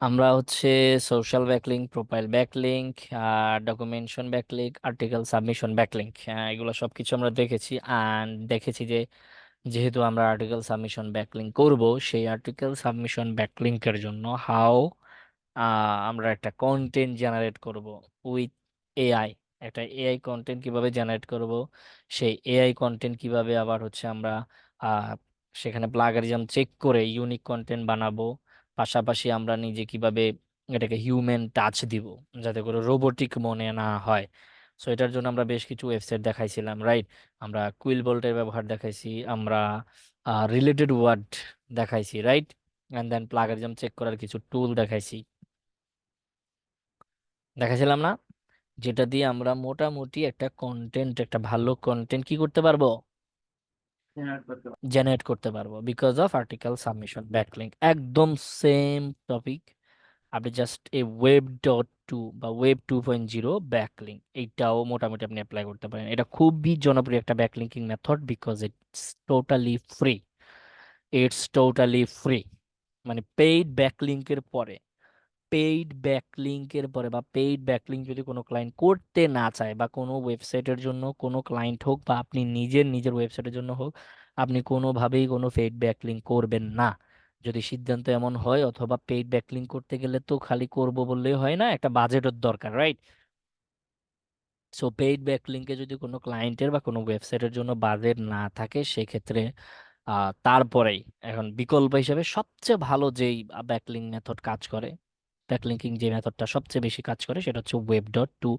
আমরা হচ্ছে social backlink, profile backlink, documentation backlink, article submission backlink, এগুলো সবকিছু আমরা দেখেছি। অ্যান্ড দেখেছি যে যেহেতু আমরা আর্টিকেল সাবমিশন ব্যাকলিঙ্ক করব, সেই আর্টিকেল সাবমিশন ব্যাকলিঙ্কের জন্য হাউ আমরা একটা কন্টেন্ট জেনারেট করব উইথ এআই। একটা এআই কন্টেন্ট কিভাবে জেনারেট করব, সেই এআই কন্টেন্ট কিভাবে আবার হচ্ছে আমরা আহ, সেখানে প্লাগারিজম চেক করে ইউনিক কন্টেন্ট বানাবো। পাশাপাশি আমরা নিজে কিভাবে এটাকে হিউম্যান টাচ দিব, যাতে করে রোবোটিক মনে না হয়। সো এটার জন্য আমরা বেশ কিছু ওয়েবসাইট দেখাইছিলাম, রাইট? আমরা কুইল বোল্টের ব্যবহার দেখাইছি, আমরা রিলেটেড ওয়ার্ড দেখাইছি, right? And then plagiarism check করার কিছু টুল দেখাইছি, দেখাইছিলাম না? যেটা দিয়ে আমরা মোটামুটি একটা কন্টেন্ট, একটা ভালো কন্টেন্ট কি করতে পারবো, জেনারেট করতে পারবো, because of article submission backlink. একদম সেম টপিক। আপনি জাস্ট এই ওয়েব.2 বা ওয়েব 2.0 ব্যাকলিঙ্ক, এইটাও মোটামুটি আপনি অ্যাপ্লাই করতে পারেন। এটা খুবই জনপ্রিয় একটা backlinking method, because it's totally free. It's totally free. মানে পেইড ব্যাকলিঙ্কের পরে, বা পেইড ব্যাকলিঙ্ক যদি কোনো ক্লায়েন্ট করতে না চায়, বা কোনো ওয়েবসাইটের জন্য কোনো ক্লায়েন্ট হোক বা আপনি নিজের নিজের ওয়েবসাইটের জন্য হোক, আপনি কোনোভাবেই কোনো পেইড ব্যাকলিঙ্ক করবেন না। যদি সিদ্ধান্ত এমন হয়, অথবা পেইড ব্যাকলিঙ্ক করতে গেলে তো খালি করব বললেই হয় না, একটা বাজেটের দরকার, রাইট? সো পেইড ব্যাকলিঙ্কে যদি কোনো ক্লায়েন্টের বা কোনো ওয়েবসাইটের জন্য বাজেট না থাকে, সেক্ষেত্রে তারপরেই এখন বিকল্প হিসেবে সবচেয়ে ভালো যেই ব্যাকলিঙ্ক মেথড কাজ করে, ব্যাকলিঙ্কিং যে মেথডটা সবচেয়ে বেশি কাজ করে, সেটা হচ্ছে ওয়েব.2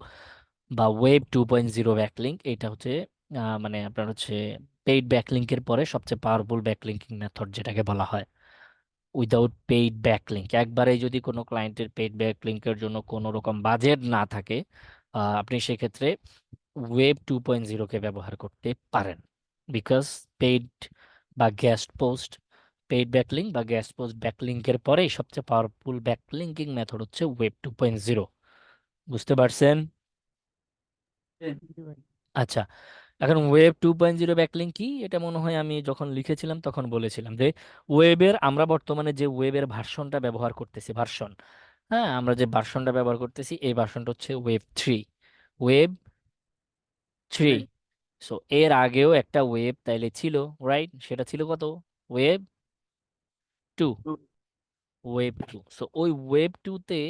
বা ওয়েব 2.0 ব্যাকলিঙ্ক। এটা হচ্ছে মানে আপনার হচ্ছে পেইড ব্যাকলিঙ্কের পরে সবচেয়ে পাওয়ারফুল ব্যাকলিঙ্কিং মেথড যেটাকে বলা হয়। উইদাউট পেইড ব্যাকলিঙ্ক, একবারেই যদি কোনো ক্লায়েন্টের পেইড ব্যাকলিঙ্কের জন্য কোনো রকম বাজেট না থাকে, আপনি সেক্ষেত্রে ওয়েব 2.0 কে ব্যবহার করতে পারেন। বিকজ পেইড বা গেস্ট পোস্ট, পেইড ব্যাকলিঙ্ক বা গেস্ট পোস্ট ব্যাকলিঙ্কের পরেই সবচেয়ে পাওয়ারফুল ব্যাকলিঙ্কিং মেথড হচ্ছে ওয়েব 2.0। বুঝতে পারছেন? জি ভাই। আচ্ছা, এখন ওয়েব 2.0 ব্যাকলিঙ্ক কি, এটা মনে হয় আমি যখন লিখেছিলাম তখন বলেছিলাম যে ওয়েবের, আমরা বর্তমানে যে ওয়েবের ভার্সনটা ব্যবহার করতেছি, ভার্সন, হ্যাঁ, আমরা যে ভার্সনটা ব্যবহার করতেছি এই ভার্সনটা হচ্ছে ওয়েব 3। ওয়েব 3। সো এর আগেও একটা ওয়েব তাইলে ছিল, রাইট? সেটা ছিল কত? ওয়েব 2। ওয়েব 2, সো ওই ওয়েব 2-তে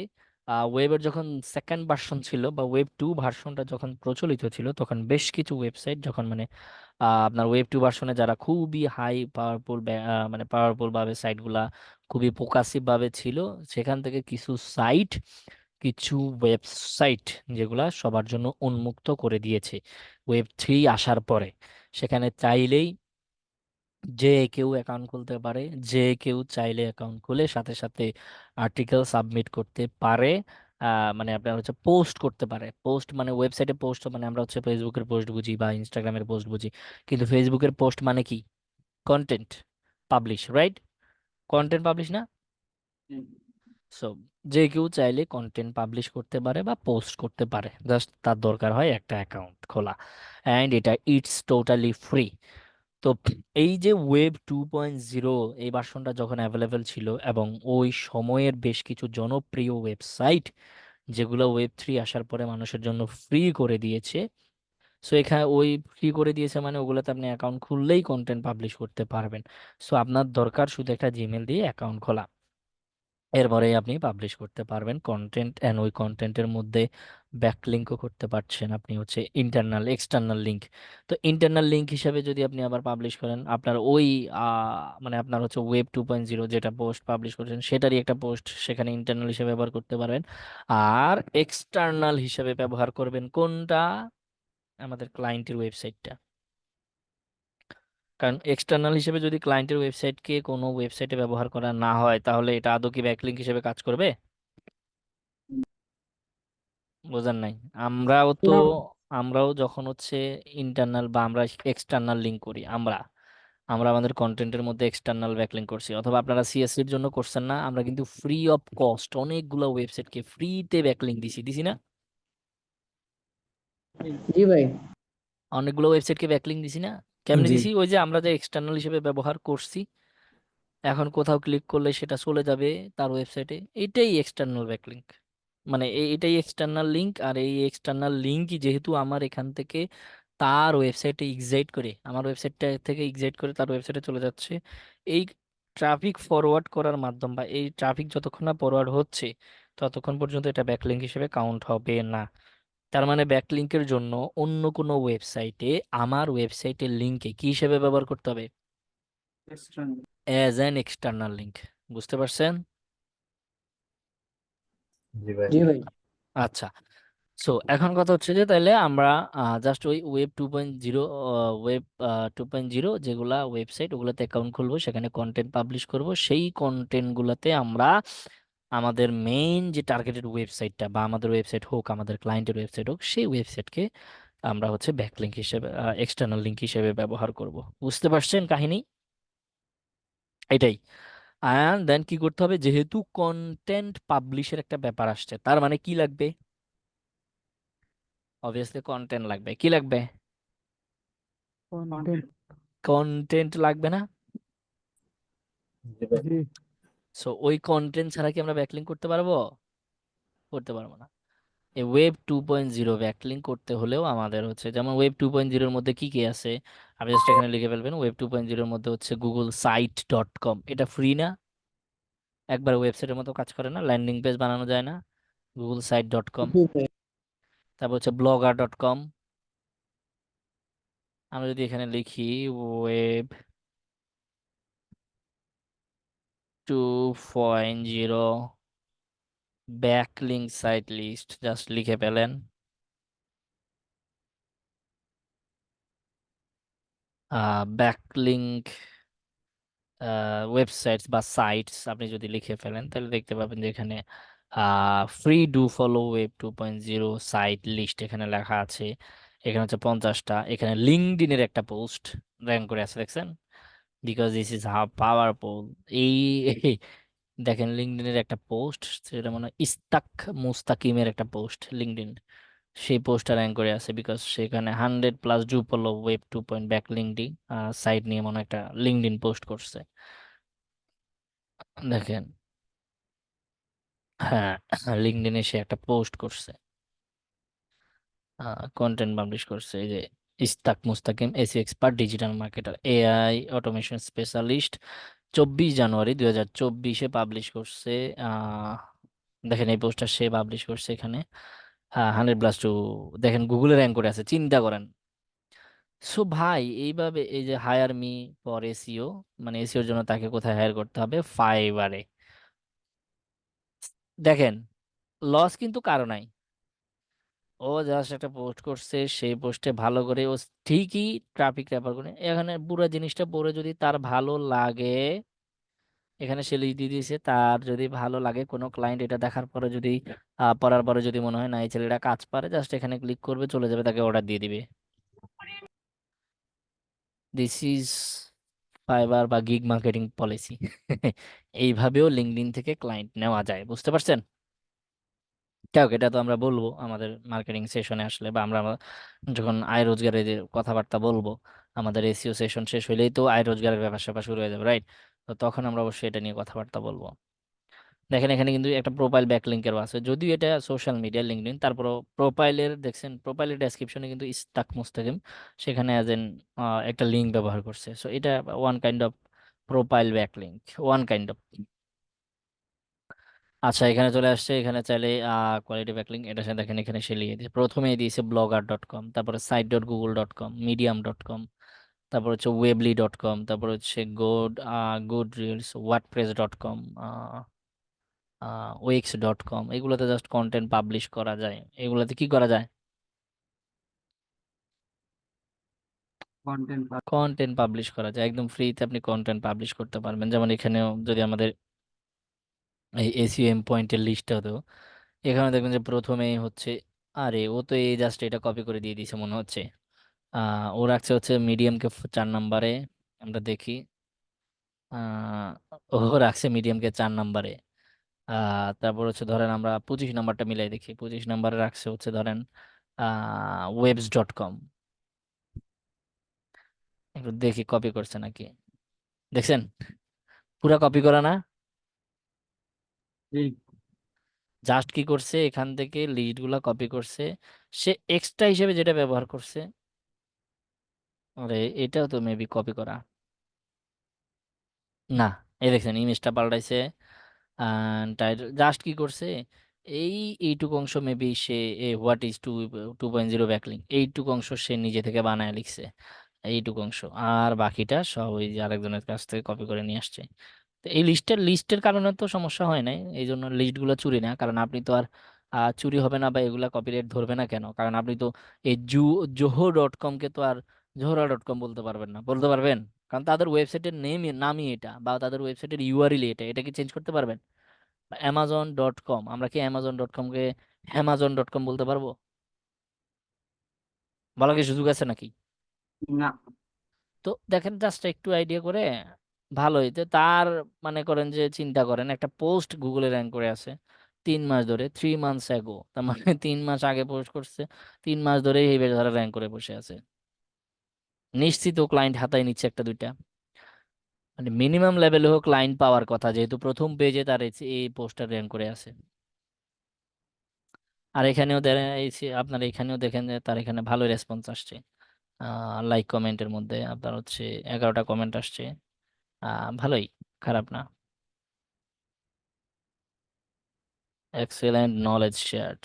ওয়েবের যখন সেকেন্ড ভার্সন ছিল, বা ওয়েব 2 ভার্সনটা যখন প্রচলিত ছিল, তখন বেশ কিছু ওয়েবসাইট যখন মানে আপনার ওয়েব 2 ভার্সনে যারা খুবই হাই পাওয়ারফুল, মানে পাওয়ারফুল ভাবে সাইটগুলা খুবই প্রকাশিভ ভাবে ছিল, সেখান থেকে কিছু সাইট, কিছু ওয়েবসাইট যেগুলা সবার জন্য উন্মুক্ত করে দিয়েছে ওয়েব 3 আসার পরে। সেখানে চাইলেই যে কেউ অ্যাকাউন্ট খুলতে পারে, যে কেউ চাইলে অ্যাকাউন্ট খুলে সাথে সাথে আর্টিকেল সাবমিট করতে পারে। মানে আপনার হচ্ছে পোস্ট করতে পারে। পোস্ট মানে ওয়েবসাইটে পোস্ট, মানে আমরা হচ্ছে ফেসবুকের পোস্ট বুঝি বা ইনস্টাগ্রামের পোস্ট বুঝি, কিন্তু ফেসবুকের পোস্ট মানে কি? Content publish, right? Content publish না? সো যে কেউ চাইলে কন্টেন্ট পাবলিশ করতে পারে বা পোস্ট করতে পারে, জাস্ট তার দরকার হয় একটা অ্যাকাউন্ট খোলা। অ্যান্ড এটা ইটস টোটালি ফ্রি। তো এই যে ওয়েব 2.0 এই ভার্সনটা যখন অ্যাভেলেবেল ছিল, এবং ওই সময়ের বেশ কিছু জনপ্রিয় ওয়েবসাইট যেগুলো ওয়েব 3 আসার পরে মানুষের জন্য ফ্রি করে দিয়েছে। সো এখানে ওই ফ্রি করে দিয়েছে মানে ওগুলোতে আপনি অ্যাকাউন্ট খুললেই কন্টেন্ট পাবলিশ করতে পারবেন। সো আপনার দরকার শুধু একটা জিমেল দিয়ে অ্যাকাউন্ট খোলা, এরপরেই আপনি পাবলিশ করতে পারবেন কন্টেন্ট। অ্যান্ড ওই কন্টেন্টের মধ্যে ব্যাকলিঙ্কও করতে পারছেন আপনি, হচ্ছে ইন্টারনাল এক্সটার্নাল লিঙ্ক। তো ইন্টারনাল লিঙ্ক হিসাবে যদি আপনি আবার পাবলিশ করেন, আপনার ওই মানে আপনার হচ্ছে ওয়েব 2.0 যেটা পোস্ট পাবলিশ করেছেন সেটারই একটা পোস্ট সেখানে ইন্টারনাল হিসেবে ব্যবহার করতে পারবেন। আর এক্সটার্নাল হিসেবে ব্যবহার করবেন কোনটা? আমাদের ক্লায়েন্টের ওয়েবসাইটটা। কারণ এক্সটার্নাল হিসেবে যদি ক্লায়েন্টের ওয়েবসাইটকে কোনো ওয়েবসাইটে ব্যবহার করা না হয়, তাহলে এটা আদৌ কি ব্যাকলিঙ্ক হিসেবে কাজ করবে? বোঝেন নাই? আমরাও তো, না। আমরাও যখন হচ্ছে ইন্টারনাল বা আমরা এক্সটার্নাল লিঙ্ক করি, আমরা আমরা আমাদের কন্টেন্টের মধ্যে এক্সটার্নাল ব্যাকলিঙ্ক করছি, অথবা আপনারা সিএসসির জন্য করছেন না, আমরা কিন্তু ফ্রি অফ কস্ট অনেকগুলো ওয়েবসাইটকে ফ্রিতে ব্যাকলিঙ্ক দিছি না? জি ভাই। অনেকগুলো ওয়েবসাইটকে ব্যাকলিঙ্ক দিছি না? কেমনে জি। দিছি? ওই যে আমরা যে এক্সটার্নাল হিসেবে ব্যবহার করছি, এখন কোথাও ক্লিক করলে সেটা চলে যাবে তার ওয়েবসাইটে। এটাই এক্সটার্নাল ব্যাকলিংক। মানে এটাই এক্সটার্নাল লিংক, আর এই এক্সটার্নাল লিঙ্কই যেহেতু আমার এখান থেকে তার ওয়েবসাইটে এক্সাইট করে, আমার ওয়েবসাইটটা থেকে এক্সাইট করে তার ওয়েবসাইটে চলে যাচ্ছে, এই ট্রাফিক ফরওয়ার্ড করার মাধ্যম বা এই ট্রাফিক যতক্ষণ না ফরওয়ার্ড হচ্ছে ততক্ষণ পর্যন্ত এটা ব্যাকলিংক হিসেবে কাউন্ট হবে না। তার মানে ব্যাকলিংকের জন্য অন্য কোনো ওয়েবসাইটে আমার ওয়েবসাইটের লিঙ্কে কি হিসেবে ব্যবহার করতে হবে? As an external link. বুঝতে পারছেন? জি ভাই। জি ভাই। আচ্ছা, সো এখন কথা হচ্ছে যে তাইলে আমরা জাস্ট ওই ওয়েব 2.0, ওয়েব 2.0 যেগুলা ওয়েবসাইট, ওগুলাতে অ্যাকাউন্ট খুলবো, সেখানে কন্টেন্ট পাবলিশ করব। সেই কন্টেন্ট গুলাতে আমরা আমাদের মেইন যে টার্গেটেড ওয়েবসাইটটা, বা আমাদের ওয়েবসাইট হোক আমাদের ক্লায়েন্টের ওয়েবসাইট হোক, সেই ওয়েবসাইটকে আমরা হচ্ছে ব্যাকলিংক হিসেবে, এক্সটার্নাল লিঙ্ক হিসেবে ব্যবহার করব। বুঝতে পারছেন কাহিনী? এটাই। অ্যান্ড দেন কি করতে হবে, যেহেতু কন্টেন্ট পাবলিশের একটা ব্যাপার আসছে, তার মানে কি লাগবে? অবভিয়াসলি কন্টেন্ট লাগবে। কি লাগবে? কন্টেন্ট। কন্টেন্ট লাগবে না? জি ভাই। জি। সো ওই কন্টেন্ট ছাড়া কি আমরা ব্যাকলিংক করতে পারবো? করতে পারবো না। এই ওয়েব 2.0 ব্যাকলিংক করতে হলেও আমাদের হচ্ছে, যেমন ওয়েব 2.0-র মধ্যে কি কি আছে, আপনি জাস্ট এখানে লিখে ফেলবেন। ওয়েব 2.0-র মধ্যে হচ্ছে googlesite.com, এটা ফ্রি না? একবার ওয়েবসাইটের মতো কাজ করে না? ল্যান্ডিং পেজ বানানো যায় না? googlesite.com। জি ভাই। তারপর হচ্ছে blogger.com। আমরা যদি এখানে লিখি web 2.0 backlink site list, just লিখে পেলেন। ব্যাকলিংক ওয়েবসাইটস বা সাইটস আপনি যদি লিখে ফেলেন, তাহলে দেখতে পাবেন যে এখানে free do follow web 2.0 site list এখানে লেখা আছে। এখানে হচ্ছে 50টা। এখানে লিঙ্কডইনের একটা পোস্ট র্যাঙ্ক করে আছে, দেখছেন? Because this is how powerful. এই দেখেন লিঙ্কডইনের একটা পোস্ট, সেটা মনে হয় ইস্তাক মুস্তাকিমের একটা পোস্ট লিঙ্কডইন, সেই পোস্টটা র্যাঙ্ক করে আছে বিকজ সেখানে 100+ do follow web 2 back LinkedIn site নিয়ে মনে হয় একটা লিঙ্কডইন পোস্ট করছে। দেখেন, হ্যাঁ, লিঙ্কডইনে সে একটা পোস্ট করছে, কন্টেন্ট পাবলিশ করছে। এই যে Ishtak Mustakim, AC expert, digital marketer, AI automation specialist, 24 জানুয়ারি 2024 পাবলিশ করছে। আহ দেখেন এই পোস্টটা সে পাবলিশ করছে এখানে। হ্যাঁ, 100+2, দেখেন গুগলে র্যাঙ্ক করে আছে, চিন্তা করেন। সো ভাই, এইভাবে এই যে হায়ার মি ফর এসিও, মানে এসিওর জন্য তাকে কোথায় হায়ার করতে হবে? ফাইবারে। দেখেন, লস কিন্তু কারো নাই। ও জাস্ট একটা পোস্ট করছে, সেই পোস্টে ভালো করে ও ঠিকই ট্রাফিক র্যাপার করে, এখানে পুরো জিনিসটা পড়ে যদি তার ভালো লাগে, এখানে সে লিখ দিয়ে দিয়েছে, তার যদি ভালো লাগে কোনো ক্লায়েন্ট এটা দেখার পরে যদি পড়ার পরে যদি মনে হয় না এই ছেলেটা কাজ পারে, জাস্ট এখানে ক্লিক করবে, চলে যাবে, তাকে অর্ডার দিয়ে দিবে। দিস ইজ ফাইবার বা গিগ মার্কেটিং পলিসি। এইভাবেও লিঙ্কডইন থেকে ক্লায়েন্ট নেওয়া যায়। বুঝতে পারছেন? যাক, এটা তো আমরা বলবো আমাদের মার্কেটিং সেশনে আসলে, বা আমরা যখন আয় রোজগারের যে কথাবার্তা বলবো, আমাদের এসইও সেশন শেষ হইলেই তো আয় রোজগারের ব্যাপার স্যাপার শুরু হয়ে যাবে, রাইট? তো তখন আমরা অবশ্যই এটা নিয়ে কথাবার্তা বলবো। দেখেন এখানে কিন্তু একটা প্রোফাইল ব্যাকলিংকেরও আছে, যদিও এটা সোশ্যাল মিডিয়া লিঙ্কডইন, তারপরও প্রোফাইলের দেখছেন, প্রোফাইলের ডেসক্রিপশনে কিন্তু ইস্তাক মুস্তাকিম সেখানে অ্যাজ এন একটা লিঙ্ক ব্যবহার করছে। সো এটা one kind of profile backlink, one kind of. আচ্ছা, এখানে চলে আসছে। এখানে চাইলে কোয়ালিটি ব্যাকলিং, এটা সাথে দেখেন এখানে সে লিখে দিয়েছে, প্রথমেই দিয়েছে blogger.com, তারপরে site.google.com, medium.com, তারপর হচ্ছে weebly.com, তারপর হচ্ছে গুড রিলস, wordpress.com, wix.com। এগুলোতে জাস্ট কন্টেন্ট পাবলিশ করা যায়। এগুলোতে কি করা যায়? কন্টেন্ট। কন্টেন্ট পাবলিশ করা যায়, একদম ফ্রিতে আপনি কন্টেন্ট পাবলিশ করতে পারবেন। যেমন এখানেও যদি আমাদের এই এসইএম পয়েন্টের লিস্টটা হতো, এখানে দেখবেন যে প্রথমেই হচ্ছে, আরে ও তো এই জাস্ট এটা কপি করে দিয়ে দিছে মনে হচ্ছে। ও রাখছে হচ্ছে মিডিয়ামকে 4 নম্বরে, আমরা দেখি। আহ ও রাখছে মিডিয়ামকে 4 নম্বরে। তারপর হচ্ছে ধরেন আমরা 25 নম্বরটা মিলাই দেখি, 25 নম্বরে রাখছে হচ্ছে ধরেন ওয়েবস.কম। একটু দেখি কপি করছে নাকি, দেখছেন? পুরা কপি করা না। জি। জাস্ট কি করছে, এখান থেকে লিস্ট গুলা কপি করছে, সে এক্সট্রা হিসেবে যেটা ব্যবহার করছে, আরে এটাও তো মেবি কপি করা। না, এই দেখছেন ইমেজটা পাল্টাইছে। টাইটেল জাস্ট কি করছে, এই এইটুকু অংশ maybe say what is 2.0 backlink, এইটুকু অংশ সে নিজে থেকে বানায় লিখছে, এইটুকু অংশ। আর বাকিটা সব ওই যে আরেকজনের কাছ থেকে কপি করে নিয়ে আসছে। তো এই লিস্টের কারণে তো সমস্যা হয় নাই, এই জন্য লিস্টগুলো চুরি না, কারণ আপনি তো আর চুরি হবে না বা এগুলা কপিরাইট ধরবে না কেন, কারণ আপনি তো এই জোহো.কম কে তো আর জোহরা.কম বলতে পারবেন না, বলতে পারবেন? কারণ তাদের ওয়েবসাইটের নামই এটা, বা তাদের ওয়েবসাইটের ইউআরএল এটা কি চেঞ্জ করতে পারবেন? অ্যামাজন.কম, আমরা কি অ্যামাজন.কম কে অ্যামাজন.কম বলতে পারবো? বলার কি সুযোগ আছে নাকি? না। তো দেখেন জাস্ট একটু আইডিয়া করে ভালোই তো তার, মনে করেন যে চিন্তা করেন একটা পোস্ট গুগলে র্যাঙ্ক করে আছে 3 মাস ধরে, 3 মান্থস অ্যাগো, তার মানে 3 মাস আগে পোস্ট করছে, 3 মাস ধরে এই বেচারা র্যাঙ্ক করে বসে আছে। নিশ্চিত ও ক্লায়েন্ট হাতায় নিচ্ছে একটা দুইটা, মানে মিনিমাম লেভেলে হোক ক্লায়েন্ট পাওয়ার কথা, যেহেতু প্রথম পেজে তার এই পোস্টার র্যাঙ্ক করে আছে। আর এখানেও আপনার এখানেও দেখেন যে তার এখানে ভালো রেসপন্স আসছে, লাইক কমেন্টের মধ্যে আপনার হচ্ছে 11টা কমেন্ট আসছে, ভালোই, খারাপ না। এক্সেলেন্ট নলেজ শেয়ার্ড,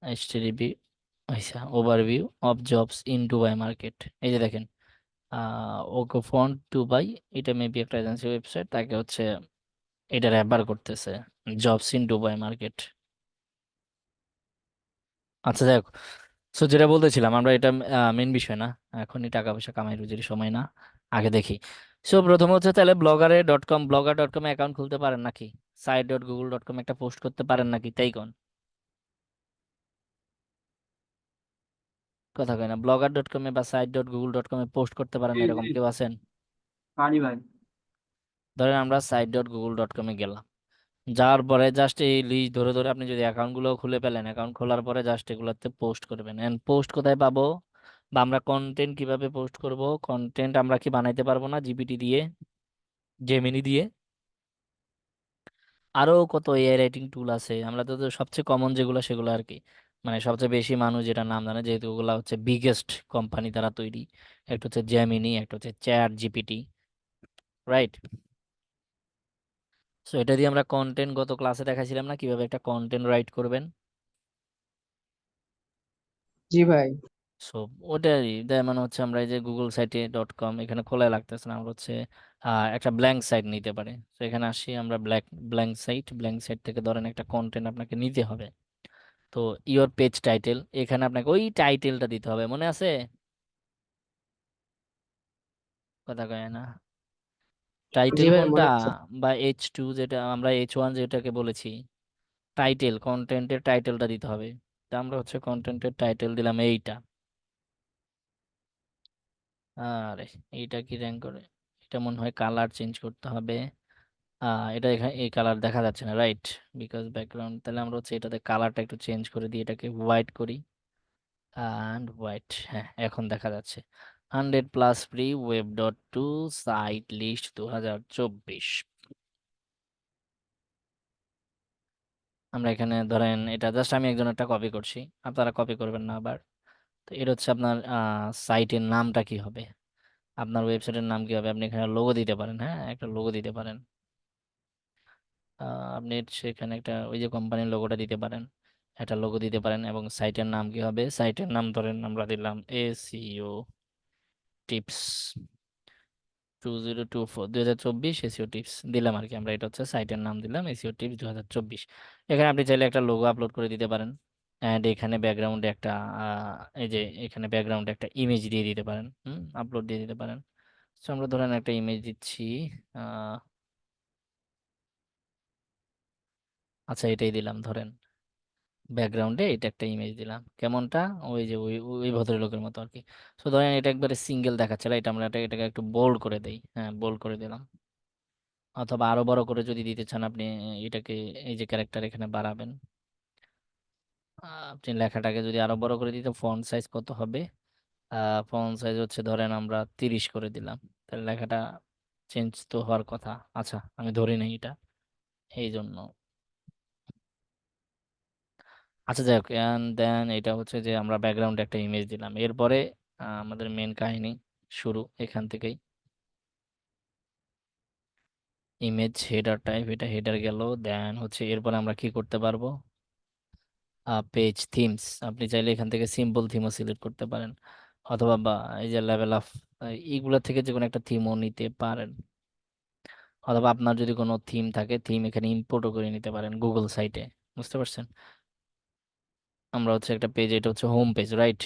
এইচটিডিপি, আচ্ছা overview of jobs in Dubai market, এই যে দেখেন ওকে ফন্ট দুবাই, এটা মেবি একটা এজেন্সি ওয়েবসাইট, তাকে হচ্ছে এটা রেফার করতেছে জবস ইন দুবাই মার্কেট। আচ্ছা যাই হোক, সো যেটা বলতেছিলাম আমরা, এটা মেন বিষয় না, এখনই টাকা পয়সা কামাই রুজির সময় না, আগে দেখি। সো প্রথম হচ্ছে তাহলে ব্লগার.কম অ্যাকাউন্ট খুলতে পারেন নাকি? site.google.com একটা পোস্ট করতে পারেন নাকি, তাই কোন কথা কয় না? ব্লগার.কম বা site.google.com পোস্ট করতে পারেন জি না, এরকম জি, কেউ আছেন? পারি ভাই। ধরেন আমরা site.google.com গেলাম, যাওয়ার পরে জাস্ট এই লিস্ট ধরে ধরে আপনি যদি অ্যাকাউন্ট গুলো খুলে ফেলেন, অ্যাকাউন্ট খোলার পরে জাস্ট এগুলোতে পোস্ট করবেন। এন্ড পোস্ট কোথায় পাবো, বা আমরা কন্টেন্ট কিভাবে পোস্ট করব? কন্টেন্ট আমরা কি বানাইতে পারবো না জিপিটি দিয়ে, জেমিনি দিয়ে? আরো কত এআই রাইটিং টুল আছে, আমরা তো সবচেয়ে কমন যেগুলো সেগুলো আর কি, মানে সবচেয়ে বেশি মানুষ যেটা নাম জানে, যেহেতু ওগুলা হচ্ছে বিগেস্ট কোম্পানি তারা তৈরি, একটা হচ্ছে জেমিনি, একটা হচ্ছে চ্যাট জিপিটি, রাইট? সো এটা দিয়ে আমরা কন্টেন্ট, গত ক্লাসে দেখাছিলাম না কিভাবে একটা কন্টেন্ট রাইট করবেন। জি ভাই। সো ওটাই মানে হচ্ছে আমরা এই যে google site.com এখানে খোলা লাগতেছে না, আমরা হচ্ছে একটা ব্ল্যাঙ্ক সাইট নিতে পারি। তো এখানে আসি আমরা, ব্ল্যাঙ্ক সাইট থেকে ধরেন একটা কন্টেন্ট আপনাকে নিতে হবে। তো ইওর পেজ টাইটেল, এখানে আপনাকে ওই টাইটেলটা দিতে হবে, মনে আছে? কথা কয় না, জি টাইটেল ভাই কোনটা? মনে আছে। বা H2, যেটা আমরা H1 যেটাকে বলেছি, টাইটেল, কন্টেন্টের টাইটেলটা দিতে হবে। তা আমরা হচ্ছে কন্টেন্টের টাইটেল দিলাম এইটা। আরে এইটা কি র্যাঙ্ক করে? এটা মনে হয় কালার চেঞ্জ করতে হবে। এটা এখানে এই কালার দেখা যাচ্ছে না, রাইট? বিকজ ব্যাকগ্রাউন্ড, তাহলে আমরা হচ্ছে এটাতে কালারটা একটু চেঞ্জ করে দিই, এটাকে হোয়াইট করি। অ্যান্ড হোয়াইট, হ্যাঁ এখন দেখা যাচ্ছে। 100+ ফ্রি web.to সাইট লিস্ট 2024। আমরা এখানে ধরেন এটা জাস্ট আমি একজন একটা কপি করছি, আপনারা কপি করবেন না আবার। তো এটা হচ্ছে আপনার সাইটের নামটা কি হবে, আপনার ওয়েবসাইটের নাম কি হবে, আপনি এখানে লোগো দিতে পারেন, হ্যাঁ একটা লোগো দিতে পারেন। আপনি সেখানে একটা ওই যে কোম্পানির লোগোটা দিতে পারেন, একটা লোগো দিতে পারেন, এবং সাইটের নাম কি হবে, সাইটের নাম ধরেন আমরা দিলাম এসইও টিপস 2024 এসইও টিপস দিলাম আর কি, আমরা এটা হচ্ছে সাইটের নাম দিলাম এসইও টিপস 2024। এখানে আপনি চাইলে একটা লোগো আপলোড করে দিতে পারেন, অ্যান্ড এখানে ব্যাকগ্রাউন্ডে একটা এই যে এখানে ব্যাকগ্রাউন্ডে একটা ইমেজ দিয়ে দিতে পারেন, আপলোড দিয়ে দিতে পারেন। তো আমরা ধরেন একটা ইমেজ দিচ্ছি, আহ, আচ্ছা এটাই দিলাম ধরেন, ব্যাকগ্রাউন্ডে এটা একটা ইমেজ দিলাম, কেমনটা? ওই যে ওই ওই ভদ্রলোকের মতো আর কি। তো ধরেন এটা একবারে সিঙ্গেল দেখাচ্ছে, এটা আমরা এটাকে একটু বোল্ড করে দেই, হ্যাঁ বোল্ড করে দিলাম। অথবা আরো বড় করে যদি দিতে চান আপনি, এটাকে এই যে ক্যারেক্টার এখানে বাড়াবেন, আপনি লেখাটাকে যদি আরো বড় করে দিতে, ফন্ট সাইজ কত হবে? ফন্ট সাইজ হচ্ছে ধরেন আমরা 30 করে দিলাম, তাহলে লেখাটা চেঞ্জ তো হওয়ার কথা। আচ্ছা, আমি ধরি নাই এটা, এই জন্য। আচ্ছা যাই হোক, দেন এটা হচ্ছে যে আমরা ব্যাকগ্রাউন্ডে একটা ইমেজ দিলাম। এরপরে আমাদের মেন কাহিনী শুরু এখান থেকেই। ইমেজ হেডার টাইপ, এটা হেডার গেল। দেন হচ্ছে এরপরে আমরা কি করতে পারবো, পেজ থিমস। আপনি চাইলে এখান থেকে সিম্পল থিমও সিলেক্ট করতে পারেন, অথবা বা এই যে লেভেল অফ, এইগুলা থেকে যে কোনো একটা থিমও নিতে পারেন। অথবা আপনার যদি কোনো থিম থাকে, থিম এখানে ইম্পোর্টও করে নিতে পারেন গুগল সাইটে। বুঝতে পারছেন? আমরা হচ্ছে একটা পেজ, এটা হচ্ছে হোম পেজ, রাইট?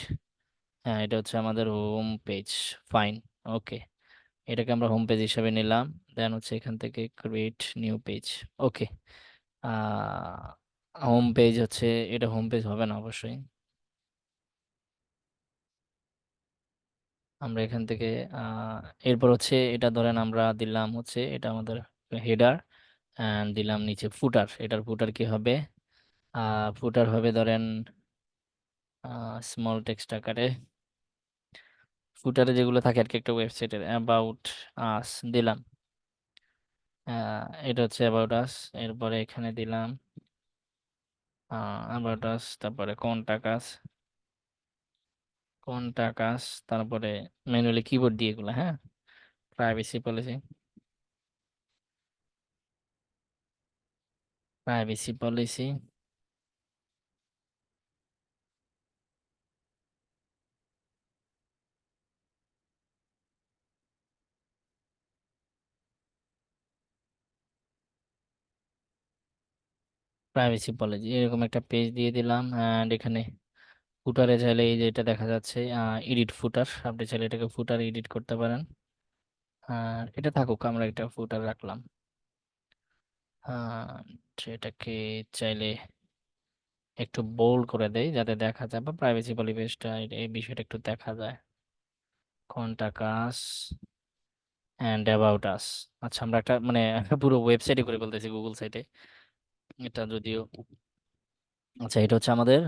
হ্যাঁ, এটা হচ্ছে আমাদের হোম পেজ। ফাইন, ওকে। এটাকে আমরা হোম পেজ হিসাবে নিলাম। দেন হচ্ছে এখান থেকে ক্রিয়েট নিউ পেজ। ওকে। হোম পেজ হচ্ছে, এটা হোম পেজ হবে না অবশ্যই। আমরা এখান থেকে আহ, এরপর হচ্ছে এটা ধরেন আমরা দিলাম হচ্ছে এটা আমাদের হেডার, অ্যান্ড দিলাম নিচে ফুটার। এটার ফুটার কি হবে? ফুটার হবে ধরেন স্মল টেক্সট আকারে। ফুটারে যেগুলো থাকে আর কি একটা ওয়েবসাইটের, অ্যাবাউট আস দিলাম। এটা হচ্ছে অ্যাবাউট আস। এরপরে এখানে দিলাম অ্যাবাউট আস, তারপরে কন্টাক্ট আস, তারপরে ম্যানুয়ালি কিবোর্ড দিয়ে এগুলো, হ্যাঁ। Privacy policy. প্রাইভেসি পলিসি, এরকম একটা পেজ দিয়ে দিলাম। অ্যান্ড এখানে ফুটারে চাইলে এই যে এটা দেখা যাচ্ছে এডিট ফুটার, আপনি চাইলে এটাকে ফুটার এডিট করতে পারেন। আর এটা থাকুক, আমরা এটা ফুটার রাখলাম। এটাকে চাইলে একটু বোল্ড করে দেই যাতে দেখা যায়, বা প্রাইভেসি পলিসিটা এই বিষয়টা একটু দেখা যায়। Contact and about us. আচ্ছা, আমরা একটা মানে পুরো ওয়েবসাইটে করে বলতেছি, গুগল সাইটে এটা যদিও। আচ্ছা, এটা হচ্ছে আমাদের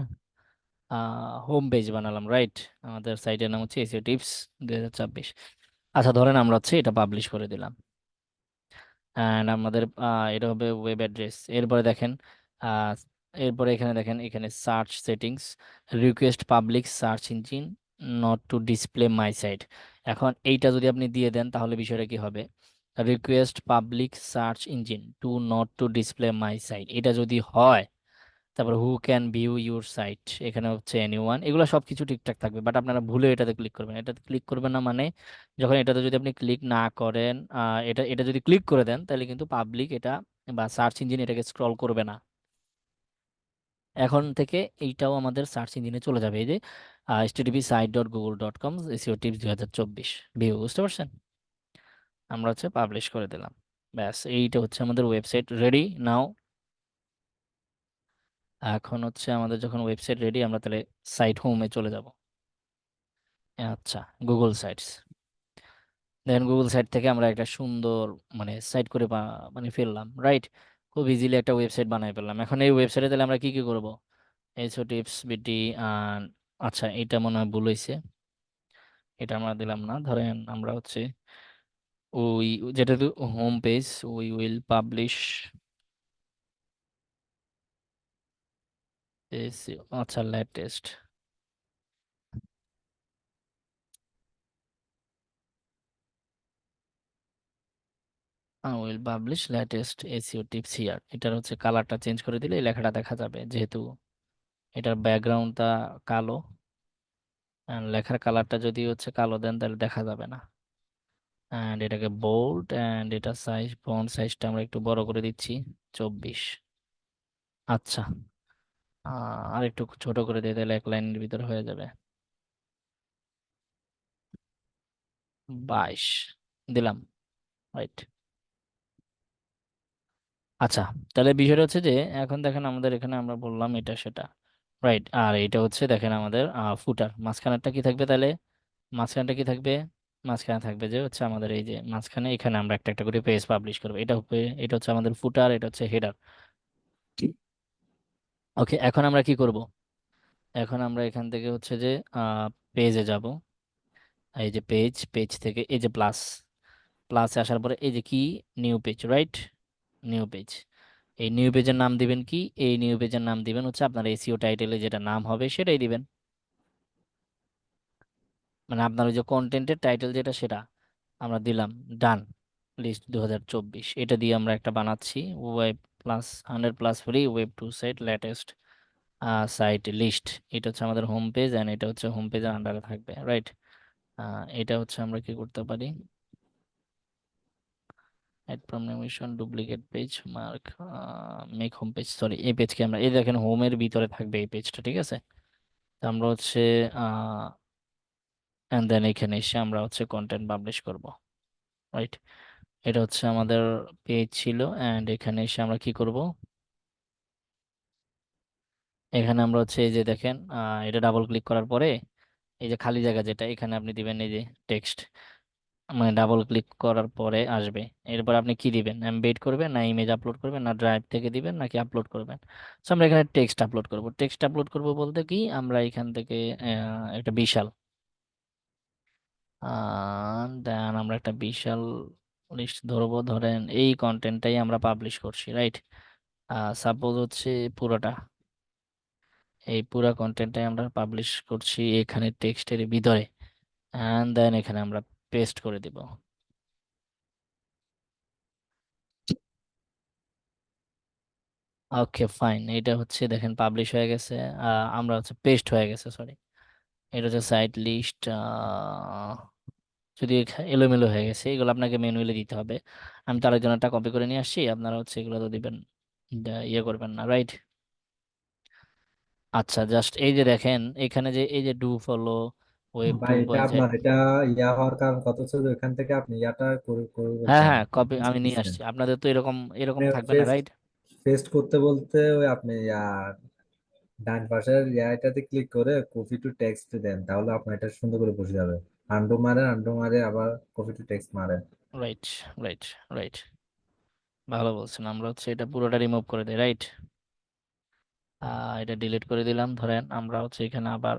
হোম পেজ বানালাম, রাইট? আমাদের সাইটের নাম হচ্ছে এসইও টিপস 2026। আচ্ছা, ধরেন আমরা হচ্ছে এটা পাবলিশ করে দিলাম। অ্যান্ড আমাদের এটা হবে ওয়েব অ্যাড্রেস। এরপরে দেখেন, আহ, এরপরে এখানে দেখেন, এখানে search settings, request public search engine not to display my site. এখন এইটা যদি আপনি দিয়ে দেন তাহলে বিষয়টা কি হবে? Request public search engine to not to display my site, এটা যদি হয়, তারপর who can view your site, এখানে হচ্ছে এনিওয়ান, এগুলো সবকিছু ঠিকঠাক থাকবে। বাট আপনারা ভুলে এটাতে ক্লিক করবেন, এটাতে ক্লিক করবেন না মানে, যখন এটাতে যদি আপনি ক্লিক না করেন, এটা এটা যদি ক্লিক করে দেন তাহলে কিন্তু পাবলিক এটা বা সার্চ ইঞ্জিন এটাকে স্ক্রল করবে না। এখন থেকে এইটাও আমাদের সার্চ ইঞ্জিনে চলে যাবে, এই যে http://site.google.com এসইও টিপস 2024 ভিউ। বুঝতে পারছেন? আমরা হচ্ছে পাবলিশ করে দিলাম। ব্যাস, এইটা হচ্ছে আমাদের ওয়েবসাইট রেডি নাও। এখন হচ্ছে আমাদের যখন ওয়েবসাইট রেডি, আমরা তাহলে সাইট হোমে চলে যাব। আচ্ছা, গুগল সাইটস। দেখেন, গুগল সাইট থেকে আমরা একটা সুন্দর মানে সাইট করে মানে ফেললাম, রাইট? খুব ইজিলি একটা ওয়েবসাইট বানাই ফেললাম। এখন এই ওয়েবসাইটে তাহলে আমরা কি কি করব? এইচও টিপস বিটি। আচ্ছা, এটা মনে হয় ভুল হয়েছে, এটা আমরা দিলাম না। ধরেন আমরা হচ্ছে ওই, যেটা home page, we will publish. আচ্ছা, latest, will publish latest SEO tips here. এটার হচ্ছে কালারটা চেঞ্জ করে দিলে এই লেখাটা দেখা যাবে, যেহেতু এটার ব্যাকগ্রাউন্ডটা কালো। and লেখার কালারটা যদি হচ্ছে কালো দেন তাহলে দেখা যাবে না। অ্যান্ড এটাকে বোল্ড, অ্যান্ড এটা সাইজ, ফন্ট সাইজটা আমরা একটু বড় করে দিচ্ছি, 24। আচ্ছা, আর একটু ছোট করে দিয়ে তাহলে এক লাইনের ভিতরে হয়ে যাবে, 22 দিলাম, রাইট? আচ্ছা, তাহলে বিষয়টা হচ্ছে যে এখন দেখেন আমাদের এখানে আমরা বললাম এটা সেটা, রাইট? আর এটা হচ্ছে দেখেন আমাদের ফুটার, মাঝখানেরটা কি থাকবে তাহলে? মাঝখানটা কি থাকবে? মাঝখানে থাকবে যে হচ্ছে আমাদের এই যে মাঝখানে, এখানে আমরা একটা একটা করে পেজ পাবলিশ করবো। এটা হবে, এটা হচ্ছে আমাদের ফুটার, এটা হচ্ছে হেডার। ওকে, এখন আমরা কি করব? এখন আমরা এখান থেকে হচ্ছে যে পেজে যাব। এই যে পেজ, পেজ থেকে এই যে প্লাস, প্লাসে আসার পরে এই যে কি, new page, right? New page. এই নিউ পেজের নাম দিবেন কি? এই নিউ পেজের নাম দিবেন হচ্ছে আপনার এসইও টাইটেলে যেটা নাম হবে সেটাই দিবেন। মানে আপনার ওই যে কন্টেন্টের টাইটেল যেটা সেটা আমরা দিলাম। ডান। লিস্ট 2024 এটা দিয়ে আমরা একটা বানাচ্ছি। Web plus 100+ free web two site latest site list. এটা হচ্ছে আমাদের হোম পেজ, অ্যান্ড এটা হচ্ছে হোম পেজের আন্ডারে থাকবে, রাইট? এটা হচ্ছে আমরা কি করতে পারি, ad promotion duplicate page mark make home page, sorry এই পেজকে আমরা, এই দেখেন হোমের ভিতরে থাকবে এই পেজটা, ঠিক আছে? তো আমরা হচ্ছে এন্ড দেন এখানে এসে আমরা হচ্ছে কন্টেন্ট পাবলিশ করব, রাইট? এটা হচ্ছে আমাদের পেজ ছিল, এন্ড এখানে এসে আমরা কি করব, এখানে আমরা হচ্ছে এই যে দেখেন এটা ডাবল ক্লিক করার পরে এই যে খালি জায়গা যেটা এখানে আপনি দিবেন এই যে টেক্সট, মানে ডাবল ক্লিক করার পরে আসবে। এরপর আপনি কি দিবেন, এমবেড করবেন না ইমেজ আপলোড করবেন না ড্রাইভ থেকে দিবেন নাকি আপলোড করবেন? তো আমরা এখানে টেক্সট আপলোড করব। টেক্সট আপলোড করব বলতে কি, আমরা এখান থেকে একটা বিশাল দেন আমরা একটা বিশাল লিস্ট ধরবো, ধরেন এই কন্টেন্টটাই আমরা পাবলিশ করছি, রাইট? সাপোজ হচ্ছে পুরোটা, এই পুরা কন্টেন্টটাই আমরা পাবলিশ করছি এখানে টেক্সটের ভিতরে, অ্যান্ড দেন এখানে আমরা পেস্ট করে দিব। ওকে ফাইন, এটা হচ্ছে দেখেন পাবলিশ হয়ে গেছে। আমরা হচ্ছে পেস্ট হয়ে গেছে, সরি। এটা হচ্ছে সাইট লিস্ট, যদি এলোমেলো হয়ে গেছে এগুলো আপনাকে ম্যানুয়ালি দিতে হবে। আমি তো আরেকজনেরটা কপি করে নিয়ে আসছি, আপনারা হচ্ছে এগুলো তো দিবেন, ইয়ে করবেন না, রাইট? আচ্ছা, জাস্ট এই যে দেখেন এখানে যে এই যে ডু ফলো ওয়েব টু ভাই এটা পয়েন্ট। আপনার এটা ইয়া হওয়ার কারণ কত ছিল, এখান থেকে আপনি ইয়াটা করে করে হ্যাঁ বলছেন হ্যাঁ, কপি আমি নিয়ে দিচ্ছেন। আসছি, আপনাদের তো এরকম এরকম থাকবে না, ফেস্ট রাইট? ফেস্ট করতে বলতে ওই আপনি ডান পাশের এটাতে ক্লিক করে কপি টু টেক্সট দেন, তাহলে আপনার এটা সুন্দর করে বসে যাবে। আন্ডু মারে আবার কপি টু টেক্সট মারে। Right, right, right. ভালো বলছেন, আমরা হচ্ছে এটা পুরোটা রিমুভ করে দিই, রাইট? এটা ডিলিট করে দিলাম। ধরেন আমরা হচ্ছে এখানে আবার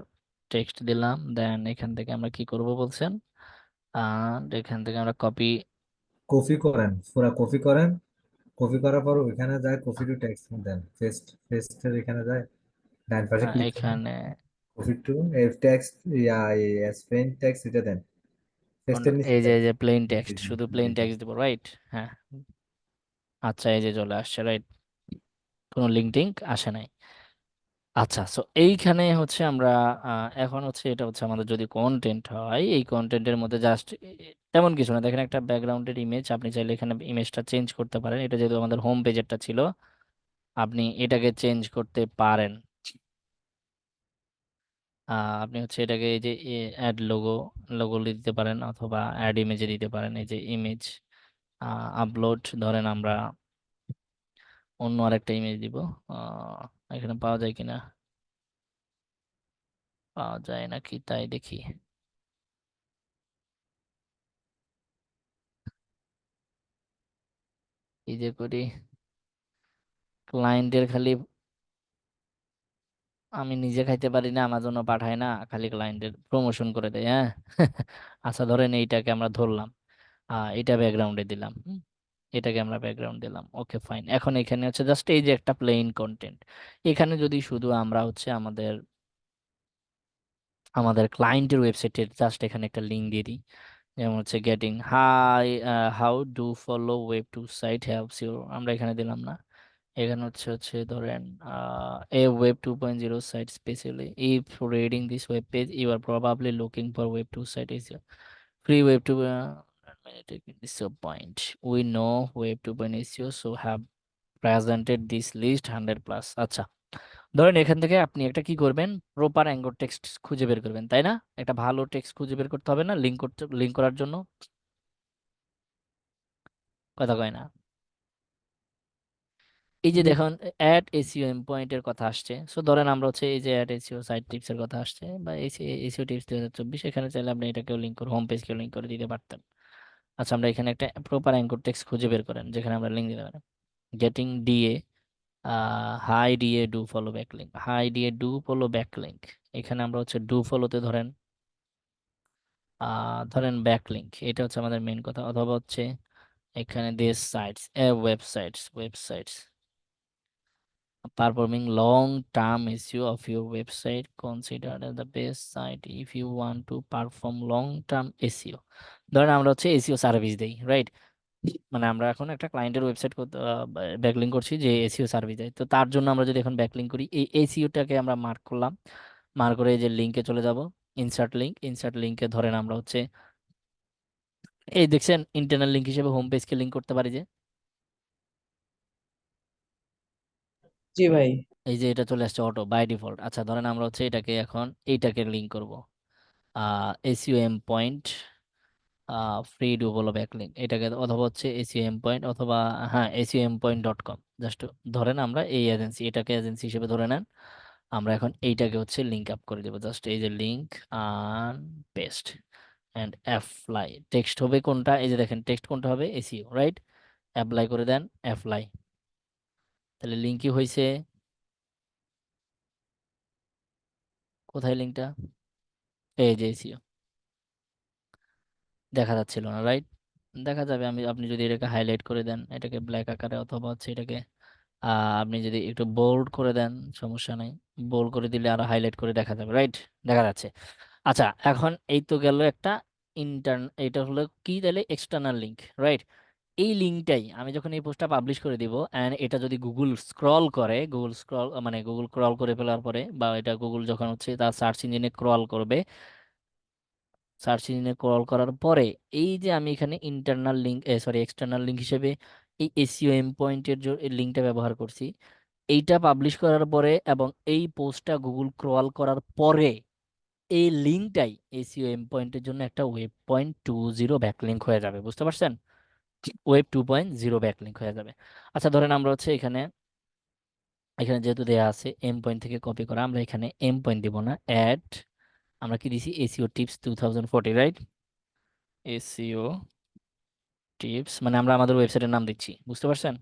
টেক্সট দিলাম, দেন এখান থেকে আমরা কি করব বলছেন, এখান থেকে আমরা কপি, কপি করেন, পুরা কপি করেন। কপি করার পর ওইখানে যায় কপি টু টেক্সট দেন, ফেস্টের এখানে যায়, ডান পাশে ক্লিক করেন, এখানে copy to text, Spain text এটা দেন, ফেস্টের নিচে এই দেন। যে প্লেন জি জি টেক্সট, জি শুধু জি প্লেন জি। টেক্সট দিব, রাইট? হ্যাঁ। আচ্ছা, এই যে চলে আসছে, রাইট? কোনো লিঙ্ক টিঙ্ক আসে নাই। আচ্ছা, সো এইখানে হচ্ছে আমরা এখন হচ্ছে এটা হচ্ছে আমাদের যদি কন্টেন্ট হয়, এই কন্টেন্টের মধ্যে জাস্ট তেমন কিছু না, দেখেন একটা ব্যাকগ্রাউন্ডের ইমেজ, আপনি চাইলে এখানে ইমেজটা চেঞ্জ করতে পারেন। এটা যেহেতু আমাদের হোম পেজেরটা ছিল, আপনি এটাকে চেঞ্জ করতে পারেন। আপনি হচ্ছে এটাকে এই যে অ্যাড লোগো, লোগো দিতে পারেন অথবা অ্যাড ইমেজে দিতে পারেন। এই যে ইমেজ আপলোড, ধরেন আমরা অন্য আরেকটা ইমেজ দিব। এখানে পাওয়া যায় কিনা, পাওয়া যায় নাকি তাই দেখি। এই যে করি, ক্লায়েন্টের খালি আমি নিজে খাইতে পারি না, আমার জন্য পাঠায় না, খালি ক্লায়েন্টের প্রমোশন করে দেয়, হ্যাঁ। আচ্ছা, ধরেন এইটাকে আমরা ধরলাম, এটা ব্যাকগ্রাউন্ডে দিলাম, এটাকে আমরা ব্যাকগ্রাউন্ড দিলাম, ওকে ফাইন। এখন এখানে হচ্ছে জাস্ট এই যে একটা প্লেন কন্টেন্ট, এখানে যদি শুধু আমরা হচ্ছে আমাদের আমাদের ক্লায়েন্টের ওয়েবসাইটের জাস্ট এখানে একটা লিঙ্ক দিয়ে দিই, যেমন হচ্ছে getting high, how do follow web two site helps you, আমরা এখানে দিলাম না। এখানে হচ্ছে হচ্ছে ধরেন a web 2.0 site specially if reading this web page you are probably looking for web two site is free web two this point we know web 2.0 SEO so have presented this list 100+। আচ্ছা, ধরেন এখান থেকে আপনি একটা কি করবেন, proper অ্যাঙ্গর text খুঁজে বের করবেন, তাই না? একটা ভালো টেক্সট খুঁজে বের করতে হবে না লিঙ্ক করতে, লিঙ্ক করার জন্য, কথা কয় না? এই যে জি। দেখুন, অ্যাড এসইও এম পয়েন্টের কথা আসছে, সো ধরেন আমরা হচ্ছে এই যে অ্যাড এসইও সাইট টিপস এর কথা আসছে, বা এসইও টিপস 2024, এখানে চাইলে আপনি এটাকেও লিঙ্ক করে হোম পেজকেও লিঙ্ক করে দিতে পারতেন। আচ্ছা, আমরা এখানে একটা প্রপার অ্যাঙ্কর টেক্সট খুঁজে বের করেন যেখানে আমরা লিঙ্ক দিতে পারি। Getting DA, high DA do follow back link, high DA do follow back link. এখানে আমরা হচ্ছে ডু ফলোতে ধরেন ধরেন ব্যাকলিংক, এটা হচ্ছে আমাদের মেন কথা, অথবা হচ্ছে এখানে this sites websites performing long-term SEO of your website considered as the best site if you want to perform long-term SEO। ধরেন আমরা হচ্ছে এসইও সার্ভিস দেই, রাইট? মানে আমরা এখন একটা ক্লায়েন্টের ওয়েবসাইট ব্যাকলিং করছি যে এসইও সার্ভিস দেয়, তো তার জন্য আমরা যদি এখন ব্যাকলিং করি, এই এসইওটাকে আমরা মার্ক করলাম, মার্ক করে এই যে লিঙ্কে চলে যাব, ইনসার্ট লিঙ্কে ধরেন আমরা হচ্ছে এই দেখছেন ইন্টারনাল লিঙ্ক হিসেবে হোম পেজকে লিঙ্ক করতে পারি যে, জি ভাই। এই যে এটা চলে আসছে অটো বাই ডিফল্ট। আচ্ছা ধরেন আমরা হচ্ছে এটাকে এখন এইটাকে লিঙ্ক করব, SEO M point free do follow backlink এটাকে, অথবা হচ্ছে এসইও এম পয়েন্ট, অথবা হ্যাঁ SEO M point dot com. Just ধরেন আমরা এই এজেন্সি, এটাকে এজেন্সি হিসেবে ধরে নেন, আমরা এখন এইটাকে হচ্ছে লিঙ্ক আপ করে দেবো, জাস্ট এই যে link and paste and apply. Text হবে কোনটা, এই যে দেখেন টেক্সট কোনটা হবে, এসইও, রাইট? অ্যাপ্লাই করে দেন, অ্যাপ্লাই, তাহলে লিঙ্কই হয়েছে। কোথায় লিঙ্কটা, এই যে এসইও, দেখা যাচ্ছিল না, রাইট? দেখা যাবে, আপনি যদি এটাকে হাইলাইট করে দেন, এটাকে ব্ল্যাক আকারে, অথবা হচ্ছে এটাকে আপনি যদি একটু বোল্ড করে দেন, সমস্যা নাই, বোল্ড করে দিলে আরো হাইলাইট করে দেখা যাবে, রাইট? দেখা যাচ্ছে। আচ্ছা এখন এই তো গেল একটা এটা হলো কি তাহলে এক্সটার্নাল লিংক, রাইট? এই লিঙ্কটাই আমি যখন এই পোস্টটা পাবলিশ করে দিব, অ্যান্ড এটা যদি গুগল স্ক্রল করে, মানে গুগল ক্রল করে ফেলার পরে, বা এটা গুগল যখন হচ্ছে তার সার্চ ইঞ্জিনে ক্রল করবে, সার্চ ইঞ্জিনে ক্রল করার পরে এই যে আমি এখানে internal link, sorry external link হিসেবে এই এসইও এম পয়েন্টের লিঙ্কটা ব্যবহার করছি, এইটা পাবলিশ করার পরে এবং এই পোস্টটা গুগল ক্রল করার পরে এই লিঙ্কটাই এসইও এম পয়েন্টের জন্য একটা ওয়েব 2.0 ব্যাকলিঙ্ক হয়ে যাবে, বুঝতে পারছেন? ওয়েব 2.0 ব্যাকলিঙ্ক হয়ে যাবে। আচ্ছা ধরেন আমরা হচ্ছে এখানে, যেহেতু দেয়া আছে এম পয়েন্ট থেকে কপি করা, আমরা এখানে এম পয়েন্ট দিব না, অ্যাড, আমরা কি দিছি SEO tips 2040, right? SEO tips মানে আমরা আমাদের ওয়েবসাইটের নাম দিচ্ছি, বুঝতে পারছেন?